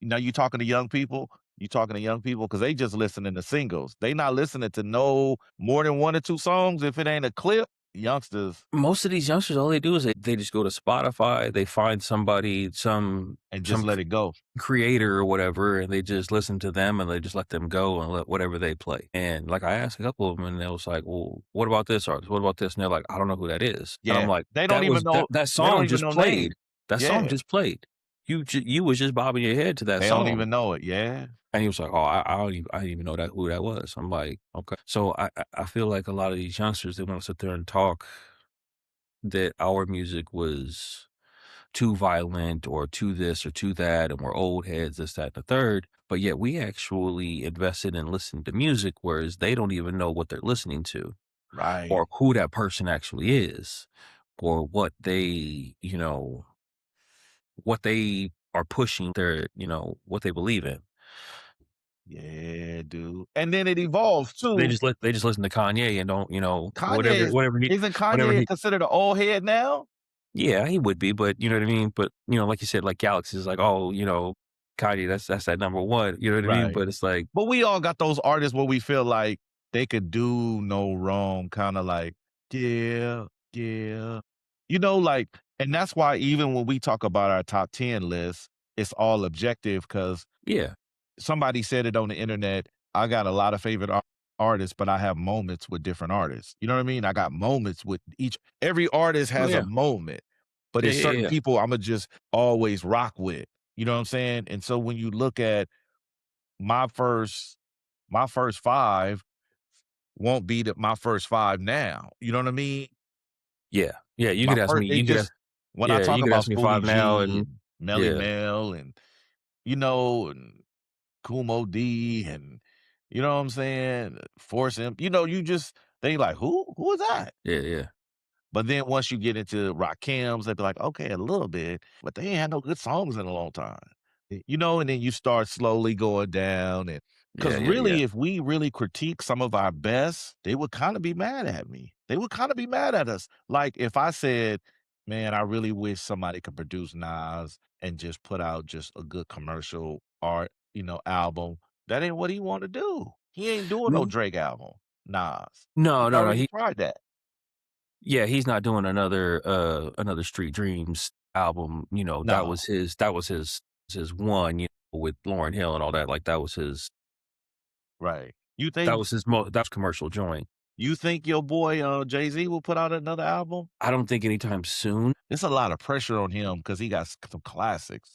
Now you talking to young people? You talking to young people because they just listening to singles. They not listening to no more than one or two songs. If it ain't a clip, youngsters Most of these youngsters, all they do is they just go to Spotify, they find somebody, and just some let it go. creator or whatever, and they just listen to them and they just let them go and let whatever they play. And like I asked a couple of them, and they was like, "Well, what about this artist? What about this?" And they're like, "I don't know who that is." And I'm Yeah, like, they don't "That even was know. that They don't song even just know played. names. That song Yeah, just played. You was just bobbing your head to that they don't song." even know it. Yeah, And he was like, "Oh, I didn't even know that who that was." I'm like, "Okay." So I feel like a lot of these youngsters, they want to sit there and talk that our music was too violent or too this or too that, and we're old heads, this, that, and the third. But yet we actually invested in listening to music, whereas they don't even know what they're listening to right. or who that person actually is or what they are pushing what they believe in. Yeah, dude. And then it evolves They too. just they just listen to Kanye and don't, Kanye is isn't whatever Kanye he considered an old head now? yeah, he would be, but you know what I mean? But, like you said, like Galaxy is like, oh, Kanye, that's that number one, you know what I mean? Right. But it's like, But we all got those artists where we feel like they could do no wrong, kinda like, yeah. Yeah. Like, and that's why even when we talk about our top 10 list, it's all objective because Yeah. somebody said it on the internet. I got a lot of favorite artists, but I have moments with different artists. You know what I mean? I got moments with every artist Oh, has a yeah. moment, but Yeah, it's yeah, certain yeah. people I'ma just always rock with. You know what I'm saying? And so when you look at my first my first 5 won't be my first 5 now. You know what I mean? Yeah. Yeah, you My could ask first me it you could ask just when I yeah, talk you could about ask me Spoonie 5 now G and and Melly yeah. Mel and, and Kumo D and you know what I'm saying? Force him. You just they like, Who is that?" Yeah, yeah. But then once you get into Rakim's, they'd be like, "Okay, a little bit," but they ain't had no good songs in a long time. And then you start slowly going down and Yeah, because yeah, yeah. really, if we really critique some of our best, they would kinda be mad at me. They would kinda be mad at us. Like, if I said, "Man, I really wish somebody could produce Nas and just put out just a good commercial art, album," that ain't what he wanna do. He ain't doing no Mm, Drake album, Nas. He no, no, no, already tried that. yeah, he's not doing another Street Dreams album, No. that was his one, with Lauryn Hill and all that, like, Right. You think that was commercial joint. you think your boy, Jay-Z will put out another album? I don't think anytime soon. It's a lot of pressure on him because he got some classics.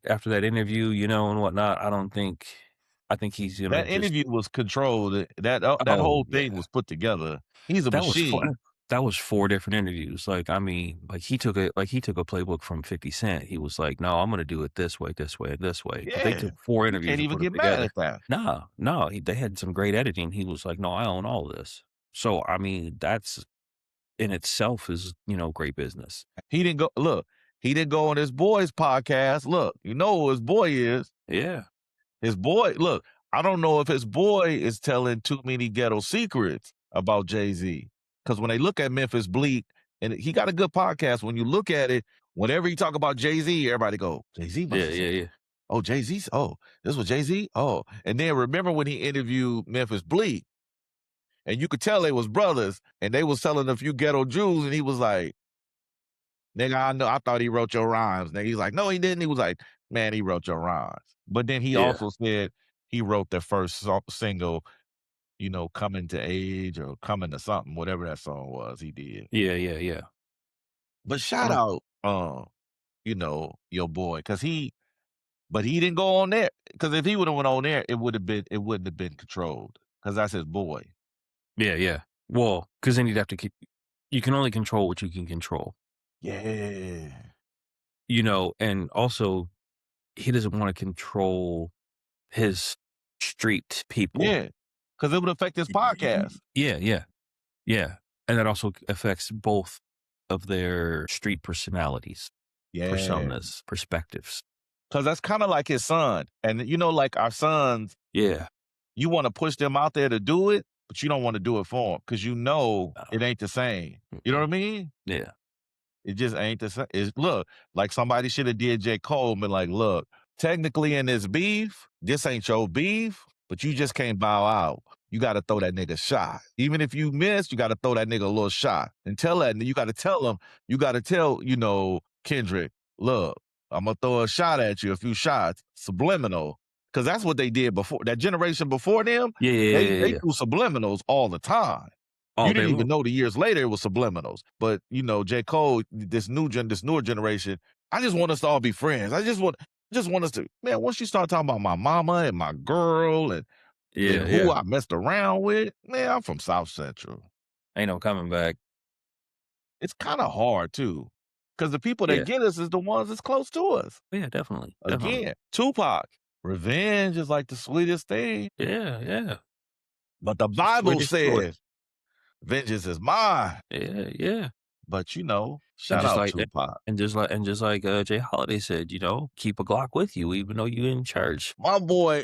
After that interview, and whatnot, I think he's gonna That just interview was controlled. That oh, whole thing yeah. was put together. He's a That was 4 machine. that was 4 different interviews, like, I mean, like, he took a playbook from 50 Cent. He was like, "No, I'm gonna do it this way, this way, and this way," but they Yeah. took 4 You interviews can't to even put them get mad together. at that. No, no, they had some great editing. He was like, "No, I own all this." So, I mean, that's in itself is, great business. He didn't go look, he didn't go on his boy's podcast. Look, you know who his boy is. Yeah. His boy, look, I don't know if his boy is telling too many ghetto secrets about Jay-Z. Because when they look at Memphis Bleak, and he got a good podcast. When you look at it, whenever he talk about Jay-Z, everybody go, Jay-Z must Yeah, have yeah, said, yeah. oh, Jay-Z's, oh, this was Jay-Z? Oh. And then remember when he interviewed Memphis Bleak, and you could tell they was brothers, and they was telling a few ghetto Jews, and he was like, nigga, I know, I thought he wrote your rhymes. Nigga, he's like, no, he didn't. He was like, man, he wrote your rhymes. But then he Yeah. also said he wrote the first single, coming to age or coming to something, whatever that song was, he did. Yeah, yeah, yeah. But I shout don't out, your boy, but he didn't go on there. Because if he would have went on there, it wouldn't have been controlled. Because that's his boy. Yeah, yeah. Well, because then you'd have to keep you can only control what you can control, Yeah. and also he doesn't wanna control his street people. Yeah. Because it would affect his podcast. Yeah, yeah, yeah, and that also affects both of their street personalities, Yeah. personas, perspectives. Because that's kind of like his son. And, like our sons, Yeah. you want to push them out there to do it, but you don't want to do it for them because it ain't the same. You know what Mm-mm. I mean? Yeah. It just ain't the same. Look, like somebody should have did J. Cole and been like, look, technically in this beef, this ain't your beef, but you just can't bow out. You got to throw that nigga a shot. Even if you miss, you got to throw that nigga a little shot and tell that. You got to tell him, you got to tell, Kendrick, look, I'm going to throw a shot at you, a few shots, subliminal. Cause that's what they did before that generation before them. Yeah, yeah, yeah, They yeah, yeah. threw subliminals all the time. You All day didn't even long. know the years later it was subliminals. But J. Cole, this newer generation, I just want us to all be friends. I just want us to, man, once you start talking about my mama and my girl and Yeah, who yeah. I messed around with, man, I'm from South Central. Ain't no coming back. It's kind of hard too. Because the people that Yeah. get us is the ones that's close to us. Yeah, definitely, definitely. Again, Tupac, revenge is like the sweetest thing. Yeah, yeah. But the It's the Bible sweetest joy. says, vengeance is mine. Yeah, yeah. But And shout just out like Tupac. Jay Holiday said, "Keep a Glock with you even though you're in charge." My boy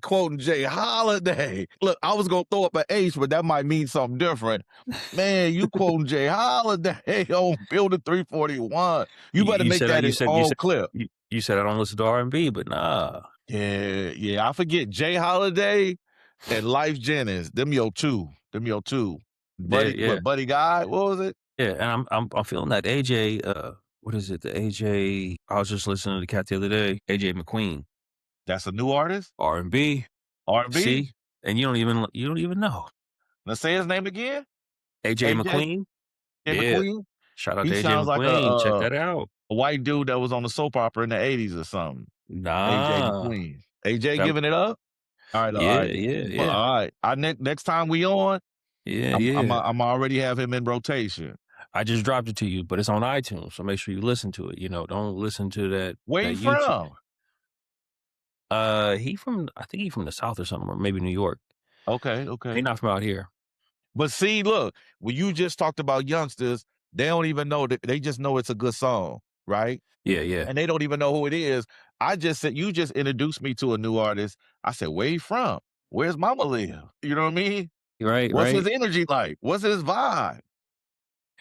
quoting Jay Holiday. Look, I was gonna throw up an H, but that might mean something different. Man, you quoting Jay Holiday on Building 341. You better You make said that his own clip. you said I don't listen to R&B, but nah. Yeah, yeah. I forget Jay Holiday and Life Jennings. Them your two. Yeah, yeah. Buddy Guy. What was it? Yeah, and I'm feeling that AJ, what is it? The AJ I was just listening to the cat the other day, AJ McQueen, That's a new artist? R&B. R&B? See? And you don't even know. Let's say his name again. AJ AJ McQueen? Yeah. McQueen. Shout out He to AJ sounds like McQueen, check that out. a white dude that was on the soap opera in the '80s or something. AJ Nah. McQueen. AJ That giving it up? All yeah, right. yeah, But yeah. all right. Next time we on, Yeah, yeah. I'm already have him in rotation. I just dropped it to you, but it's on iTunes, so make sure you listen to it, don't listen to Where that you YouTube. from? He from I think he from the South or something, or maybe New York. Okay, He okay. not from out here. But see, look, when you just talked about youngsters, they don't even know that they just know it's a good song, right? Yeah, yeah. And they don't even know who it is. I just said you just introduced me to a new artist. I said, where you from? Where's Mama live? You know what I mean? Right, What's his right. energy like? What's his vibe?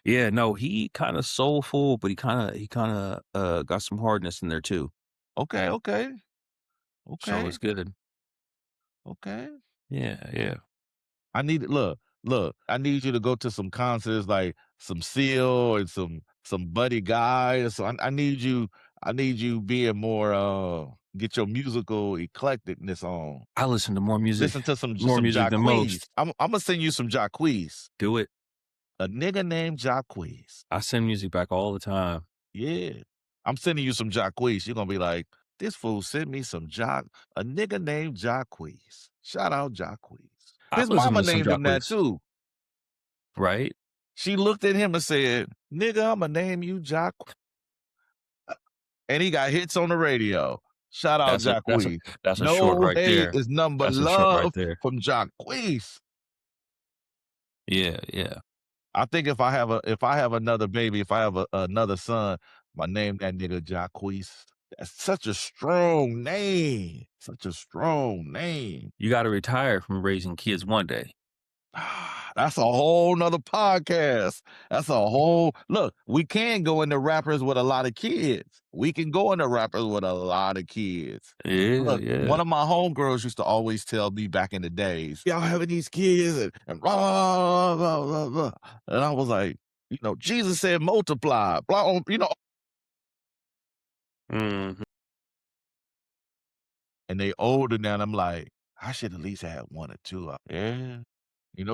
Yeah, no, he kinda soulful, but he kinda got some hardness in there too. Okay, okay, So okay, it's good. okay. Yeah, yeah. I need look, I need you to go to some concerts like some Seal and some Buddy Guy. So I need you being more get your musical eclecticness on. I listen to Listen to more some music than Jacquees. most. I'm gonna send you some Jacquees. Do it. A nigga named Jacquees. I send music back all the time. Yeah. I'm sending you some Jacquees. You're gonna be like, this fool sent me a nigga named Jacquees. Shout out Jacquees. I His listen mama to some named him that Jacquees, too. right? She looked at him and said, "Nigga, Imma name you Jacq," and he got hits on the radio. Shout out Jacquees. That's a short No right hate there. is none but That's a short right love there. from Jacquees. Yeah, yeah. I think if I have another baby, if I have another son, my name that nigga Jacquees. That's such a strong name. Such a strong name. You gotta retire from raising kids one day. That's a whole nother podcast. That's a whole look. We can go into rappers with a lot of kids. We can go into rappers with a lot of kids. Yeah, Look, one yeah. of my homegirls used to always tell me back in the days, y'all having these kids and blah, blah, blah, blah. And I was like, Jesus said multiply, blah, Mhm. and they older now. And I'm like, I should at least have one or two. Yeah.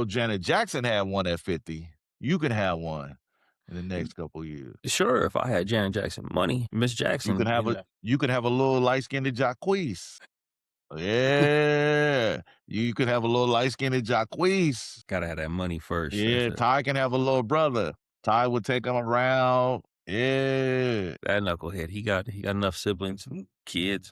Janet Jackson had one at 50. You can have one in the next couple years. Sure, if I had Janet Jackson money, Miss Jackson, You can have a little light-skinned Jacquees. Yeah. You could have a little light-skinned Jacquees. gotta have that money first. That's Yeah, it. Ty can have a little brother. Ty would take him around. Yeah. That knucklehead, he got enough siblings and kids.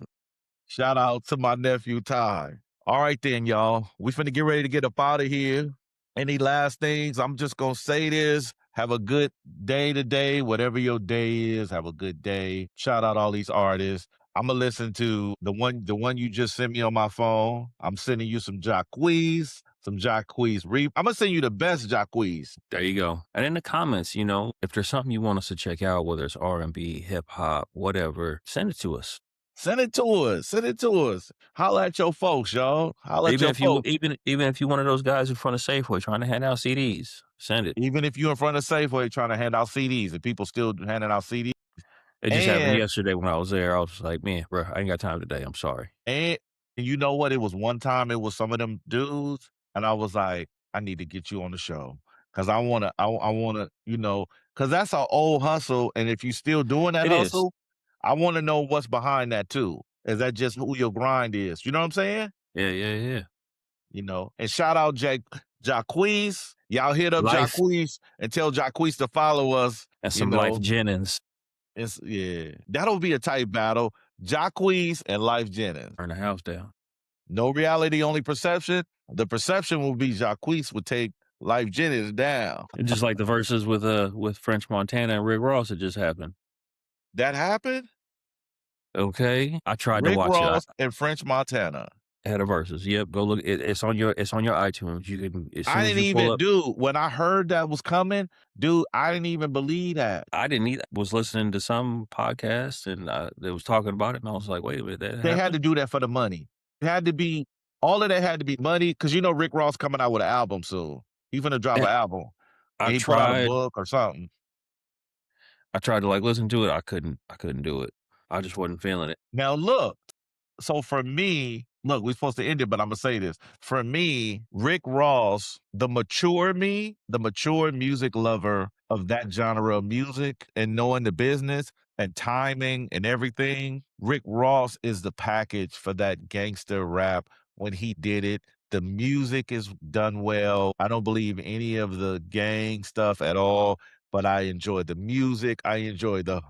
Shout out to my nephew Ty. All right then, y'all. We finna get ready to get up out of here. Any last things? I'm just gonna say this. Have a good day today, whatever your day is. Have a good day. Shout out all these artists. I'm gonna listen to the one you just sent me on my phone. I'm sending you some Jacquees, I'm gonna send you the best Jacquees. There you go. And in the comments, if there's something you want us to check out, whether it's R&B, hip hop, whatever, send it to us. Send it to us. Send it to us. Holla at your folks, y'all. Holla at Even your if you folks. even if you're one of those guys in front of Safeway trying to hand out CDs, send it. Even if you're in front of Safeway trying to hand out CDs and people still handing out CDs. It just happened And yesterday when I was there. I was just like, man, bro, I ain't got time today. I'm sorry. and you know what? It was one time it was some of them dudes, and I was like, I need to get you on the show. Cause I wanna, cause that's our old hustle. And if you still doing that It is. hustle, I wanna know what's behind that too. Is that just who your grind is? You know what I'm saying? Yeah, yeah, yeah. And shout out Jacquees. Y'all hit up Life Jacquees and tell Jacquees to follow us. and You some Life know, Jennings. that'll be a tight battle. Jacquees and Life Jennings. Burn the house down. No reality, only perception. The perception will be Jacquees would take Life Jennings down. It's just like the verses with French Montana and Rick Ross that just happened. That happened? Okay. I tried to Rick watch it. Ross and French Montana. Had a verses. Yep. Go look. It's on your iTunes. You can as soon I as didn't you pull even, up. dude, when I heard that was coming, dude, I didn't even believe that. I didn't either. Was listening to some podcast and they was talking about it, and I was like, wait a minute, that They had happened? to do that for the money. It had to be, all of that had to be money, because Rick Ross coming out with an album soon. He's gonna drop Eh, an album. I And he put out a tried book or something. I tried to, like, listen to it, I couldn't do it. I just wasn't feeling it. Now look, so for me, look, we're supposed to end it, but Imma say this. For me, Rick Ross, the mature music lover of that genre of music and knowing the business and timing and everything, Rick Ross is the package for that gangster rap when he did it. The music is done well. I don't believe any of the gang stuff at all, but I enjoy the music. I enjoy the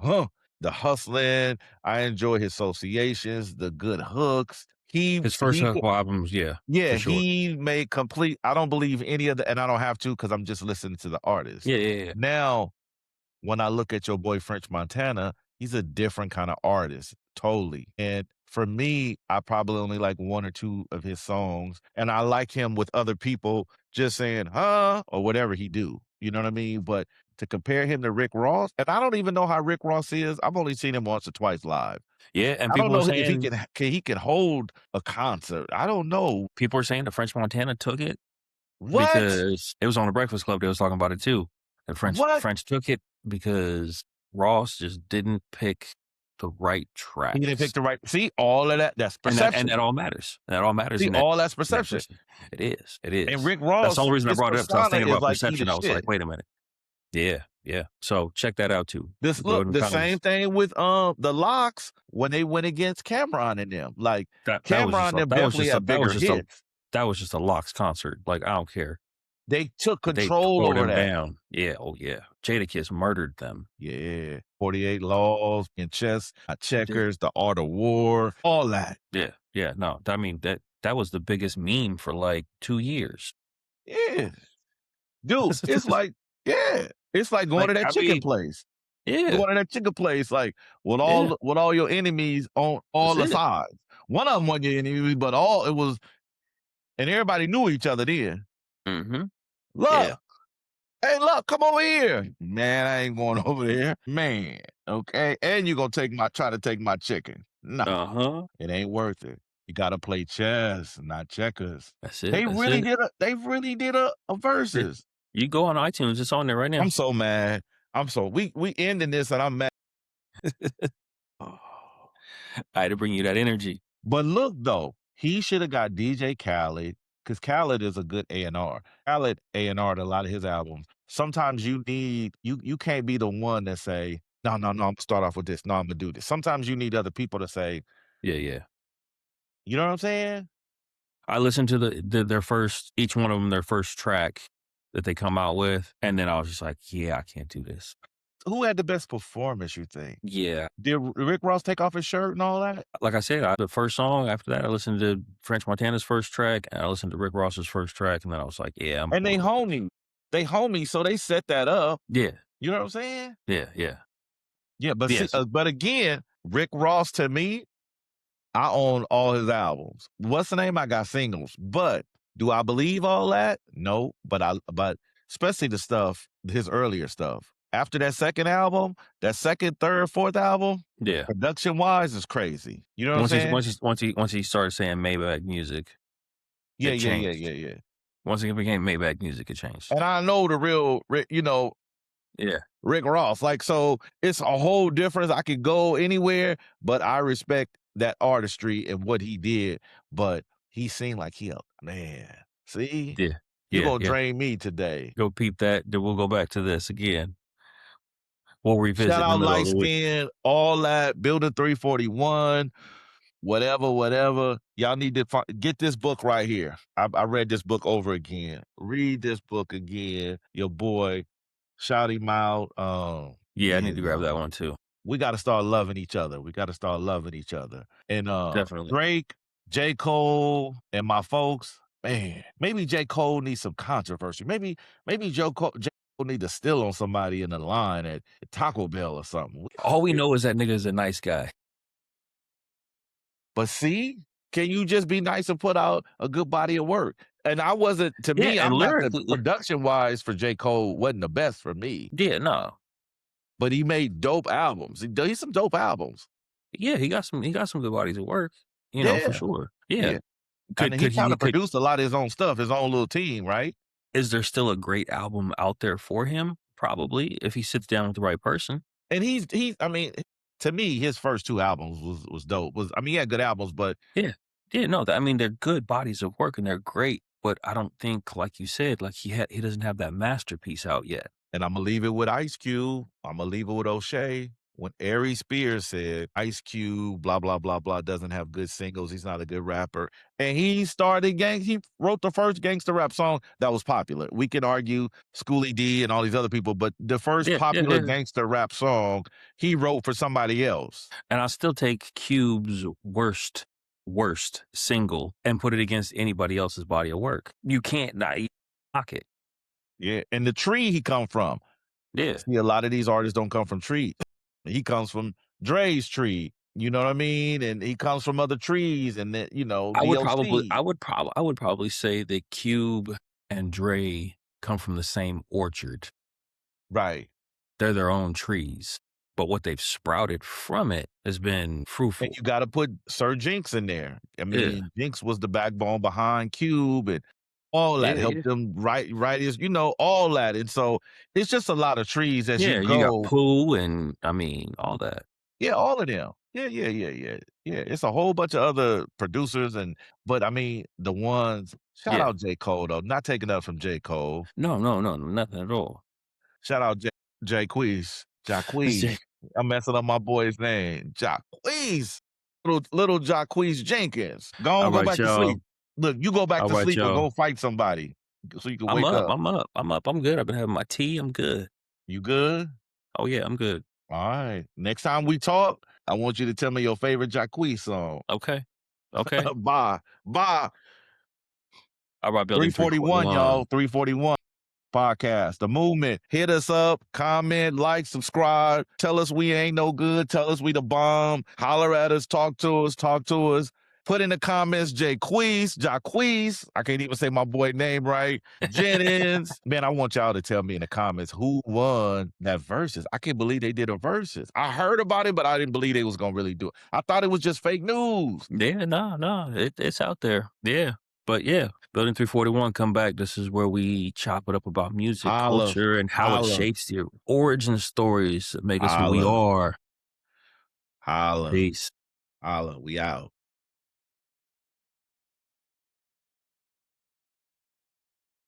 hustling. I enjoy his associations, the good hooks. His first couple albums, yeah, Yeah, for sure. he made complete I don't believe any of the and I don't have to because 'cause I'm just listening to the artist. Yeah, yeah, yeah. Now, when I look at your boy French Montana, he's a different kinda artist, totally, and for me, I probably only like 1 or 2 of his songs, and I like him with other people just saying, "Huh?" or whatever he do, you know what I mean? But to compare him to Rick Ross and I don't even know how Rick Ross is, I've only seen him once or twice live. Yeah, and I don't people were know if saying he can hold a concert. I don't know. that French Montana took it What? because it was on the Breakfast Club, they was talking about it too. And What? French took it because Ross just didn't pick the right He didn't pick tracks. the right see, all of that, that's And perception. that all matters. That all matters See, all that's in that perception. person. It And is. Rick That's the Ross, only reason I his brought it up, 'cause I was persona thinking is about like he the perception, I was like, shit. "Wait a minute." Yeah, yeah. So, check that out too. This Go look, ahead and the kinda same thing with, the Locks when they went against Cameron and them. Like, that was just Cameron a them definitely had bigger hits. that was just a Locks concert, like, I don't care. They took Like, they control tore over them that. down. Yeah, oh yeah. Jadakiss murdered them. Yeah. 48 Laws and chess, Yeah, checkers, the art of war, all that. yeah, yeah, no, I mean, that was the biggest meme for, like, 2 years. Yeah. Dude, it's like yeah, it's like going Like, to that I chicken mean place. yeah, Going to that chicken place, like, yeah, with all your enemies on all that's the it. sides. One of them wasn't your enemy, but all it was and everybody knew each other then. Mhm. Yeah. "Look, hey, look, come over here." "Man, I ain't going over there." "Man, okay, and you gonna try to take my chicken." "Nah, Uh-huh. it ain't worth it. You gotta play chess, not checkers." That's it, that's it. They really did a Yeah. versus. You go on iTunes, it's on there right I'm now. so mad. We ending this and I'm mad. I had to bring you that energy. But look though, he should have got DJ Khaled because Khaled is a good A&R. Khaled A&R'd a lot of his albums. Sometimes you need you can't be the one that say, no, no, no, I'm gonna start off with this. No, I'm gonna do this. Sometimes you need other people to say, Yeah, yeah. you know what I'm saying? I listened to their first each one of them, their first track that they come out with, and then I was just like, "Yeah, I can't do this." Who had the best performance, you think? Yeah. Did Rick Ross take off his shirt and all that? Like I said, the first song, after that, I listened to French Montana's first track, and I listened to Rick Ross's first track, and then I was like, "Yeah, I'm And cool with this." they homies, so they set that up. Yeah. You know what I'm saying? Yeah, yeah. Yeah, but see, Yes. but again, Rick Ross to me, I own all his albums. What's the name? I got singles. But do I believe all that? No, but especially the stuff, his earlier stuff. After that second album, that second, third, fourth album, Yeah. production wise is crazy. You know what I'm saying? Once he started saying Maybach music, Yeah, it yeah, yeah, changed. yeah, yeah. Once it became Maybach music, it changed. And I know the real, Yeah. Rick Ross. Like, so it's a whole difference. I could go anywhere, but I respect that artistry and what he did. But he seemed like man. See, Yeah. you Yeah, gonna yeah. drain me today. Go peep that, then we'll go back to this again. We'll Shout revisit in the out middle of light the week. skin, all that, building 341, whatever, whatever. Y'all need to get this book right here. I read this book over again. Read this book again. Your boy, shout him out. Yeah, I need to grab that one too. We got to start loving each other. We got to start loving each other. And Definitely. Drake, J. Cole, and my folks, man, maybe J. Cole needs some controversy. Maybe J. Cole need to steal on somebody in the line at Taco Bell or something. All we know is that nigga is a nice guy. But see, can you just be nice and put out a good body of work? And I wasn't, to Yeah, me, and I'm not the lyrically production wise for J. Cole wasn't the best for me, yeah, no. but he made dope albums. He's some dope albums. Yeah, he got some good bodies of work, for Yeah. sure. Yeah. Yeah. And he Could kind he of could produced a lot of his own stuff, his own little team, right? Is there still a great album out there for him? Probably, if he sits down with the right person. And he's I mean, to me, his first 2 albums was dope. Was I mean, he had good albums, but Yeah. Yeah, no, I mean, they're good bodies of work and they're great, but I don't think, like you said, like he doesn't have that masterpiece out yet. and Imma leave it with Ice Cube, Imma leave it with O'Shea. When Ari Spears said, "Ice Cube, blah, blah, blah, blah, doesn't have good singles, he's not a good rapper," and he wrote the first gangster rap song that was popular. We can argue Schoolie D and all these other people, but the first Yeah, yeah, popular yeah. gangster rap song, he wrote for somebody else. And I'll still take Cube's worst single and put it against anybody else's body of work. You can't not knock it. Yeah, and the tree he come from. Yeah. See, a lot of these artists don't come from trees. He comes from Dre's tree, you know what I mean? And he comes from other trees and then, DOC. I would probably say that Cube and Dre come from the same orchard. Right. They're their own trees, but what they've sprouted from it has been And fruitful. you gotta put Sir Jinx in there. I Yeah. mean, Jinx was the backbone behind Cube and all that, Yeah, yeah. helped them write his, all that. And so it's just a lot of trees as you Yeah, you got go. Pooh and I mean, all that. Yeah, all of them. Yeah, yeah, yeah, yeah. Yeah, it's a whole bunch of other producers but I mean, the ones shout Yeah. out J. Cole though, not taking up from J. Cole. No, no, no, no, nothing at all. Shout out Jacquees. Jacquees. I'm messing up my boy's name. Jacquees. Little Jacquees Jenkins. All Go right, back to sleep. y'all. Look, you go back All to right, sleep or y'all. go fight somebody so you can I'm wake up. up. I'm up. I'm up. I'm good. I've been having my tea. I'm good. You good? Oh yeah, I'm good. All right. Next time we talk, I want you to tell me your favorite Jacquees song. Okay. Okay. Bye. Bye. All right, building 341, y'all. 341. 341 podcast. The movement. Hit us up, comment, like, subscribe. Tell us we ain't no good. Tell us we the bomb. Holler at us, talk to us, talk to us. Put in the comments, Jacquees. I can't even say my boy name right. Jennings. Man, I want y'all to tell me in the comments who won that versus. I can't believe they did a versus. I heard about it, but I didn't believe they was gonna really do it. I thought it was just fake news. Yeah, no, it's out there. Yeah. But yeah, building 341, come back. This is where we chop it up about music, Holla, culture, and how it holla, shapes the origin stories that make us who we holla, are. holla, Peace. holla. We out.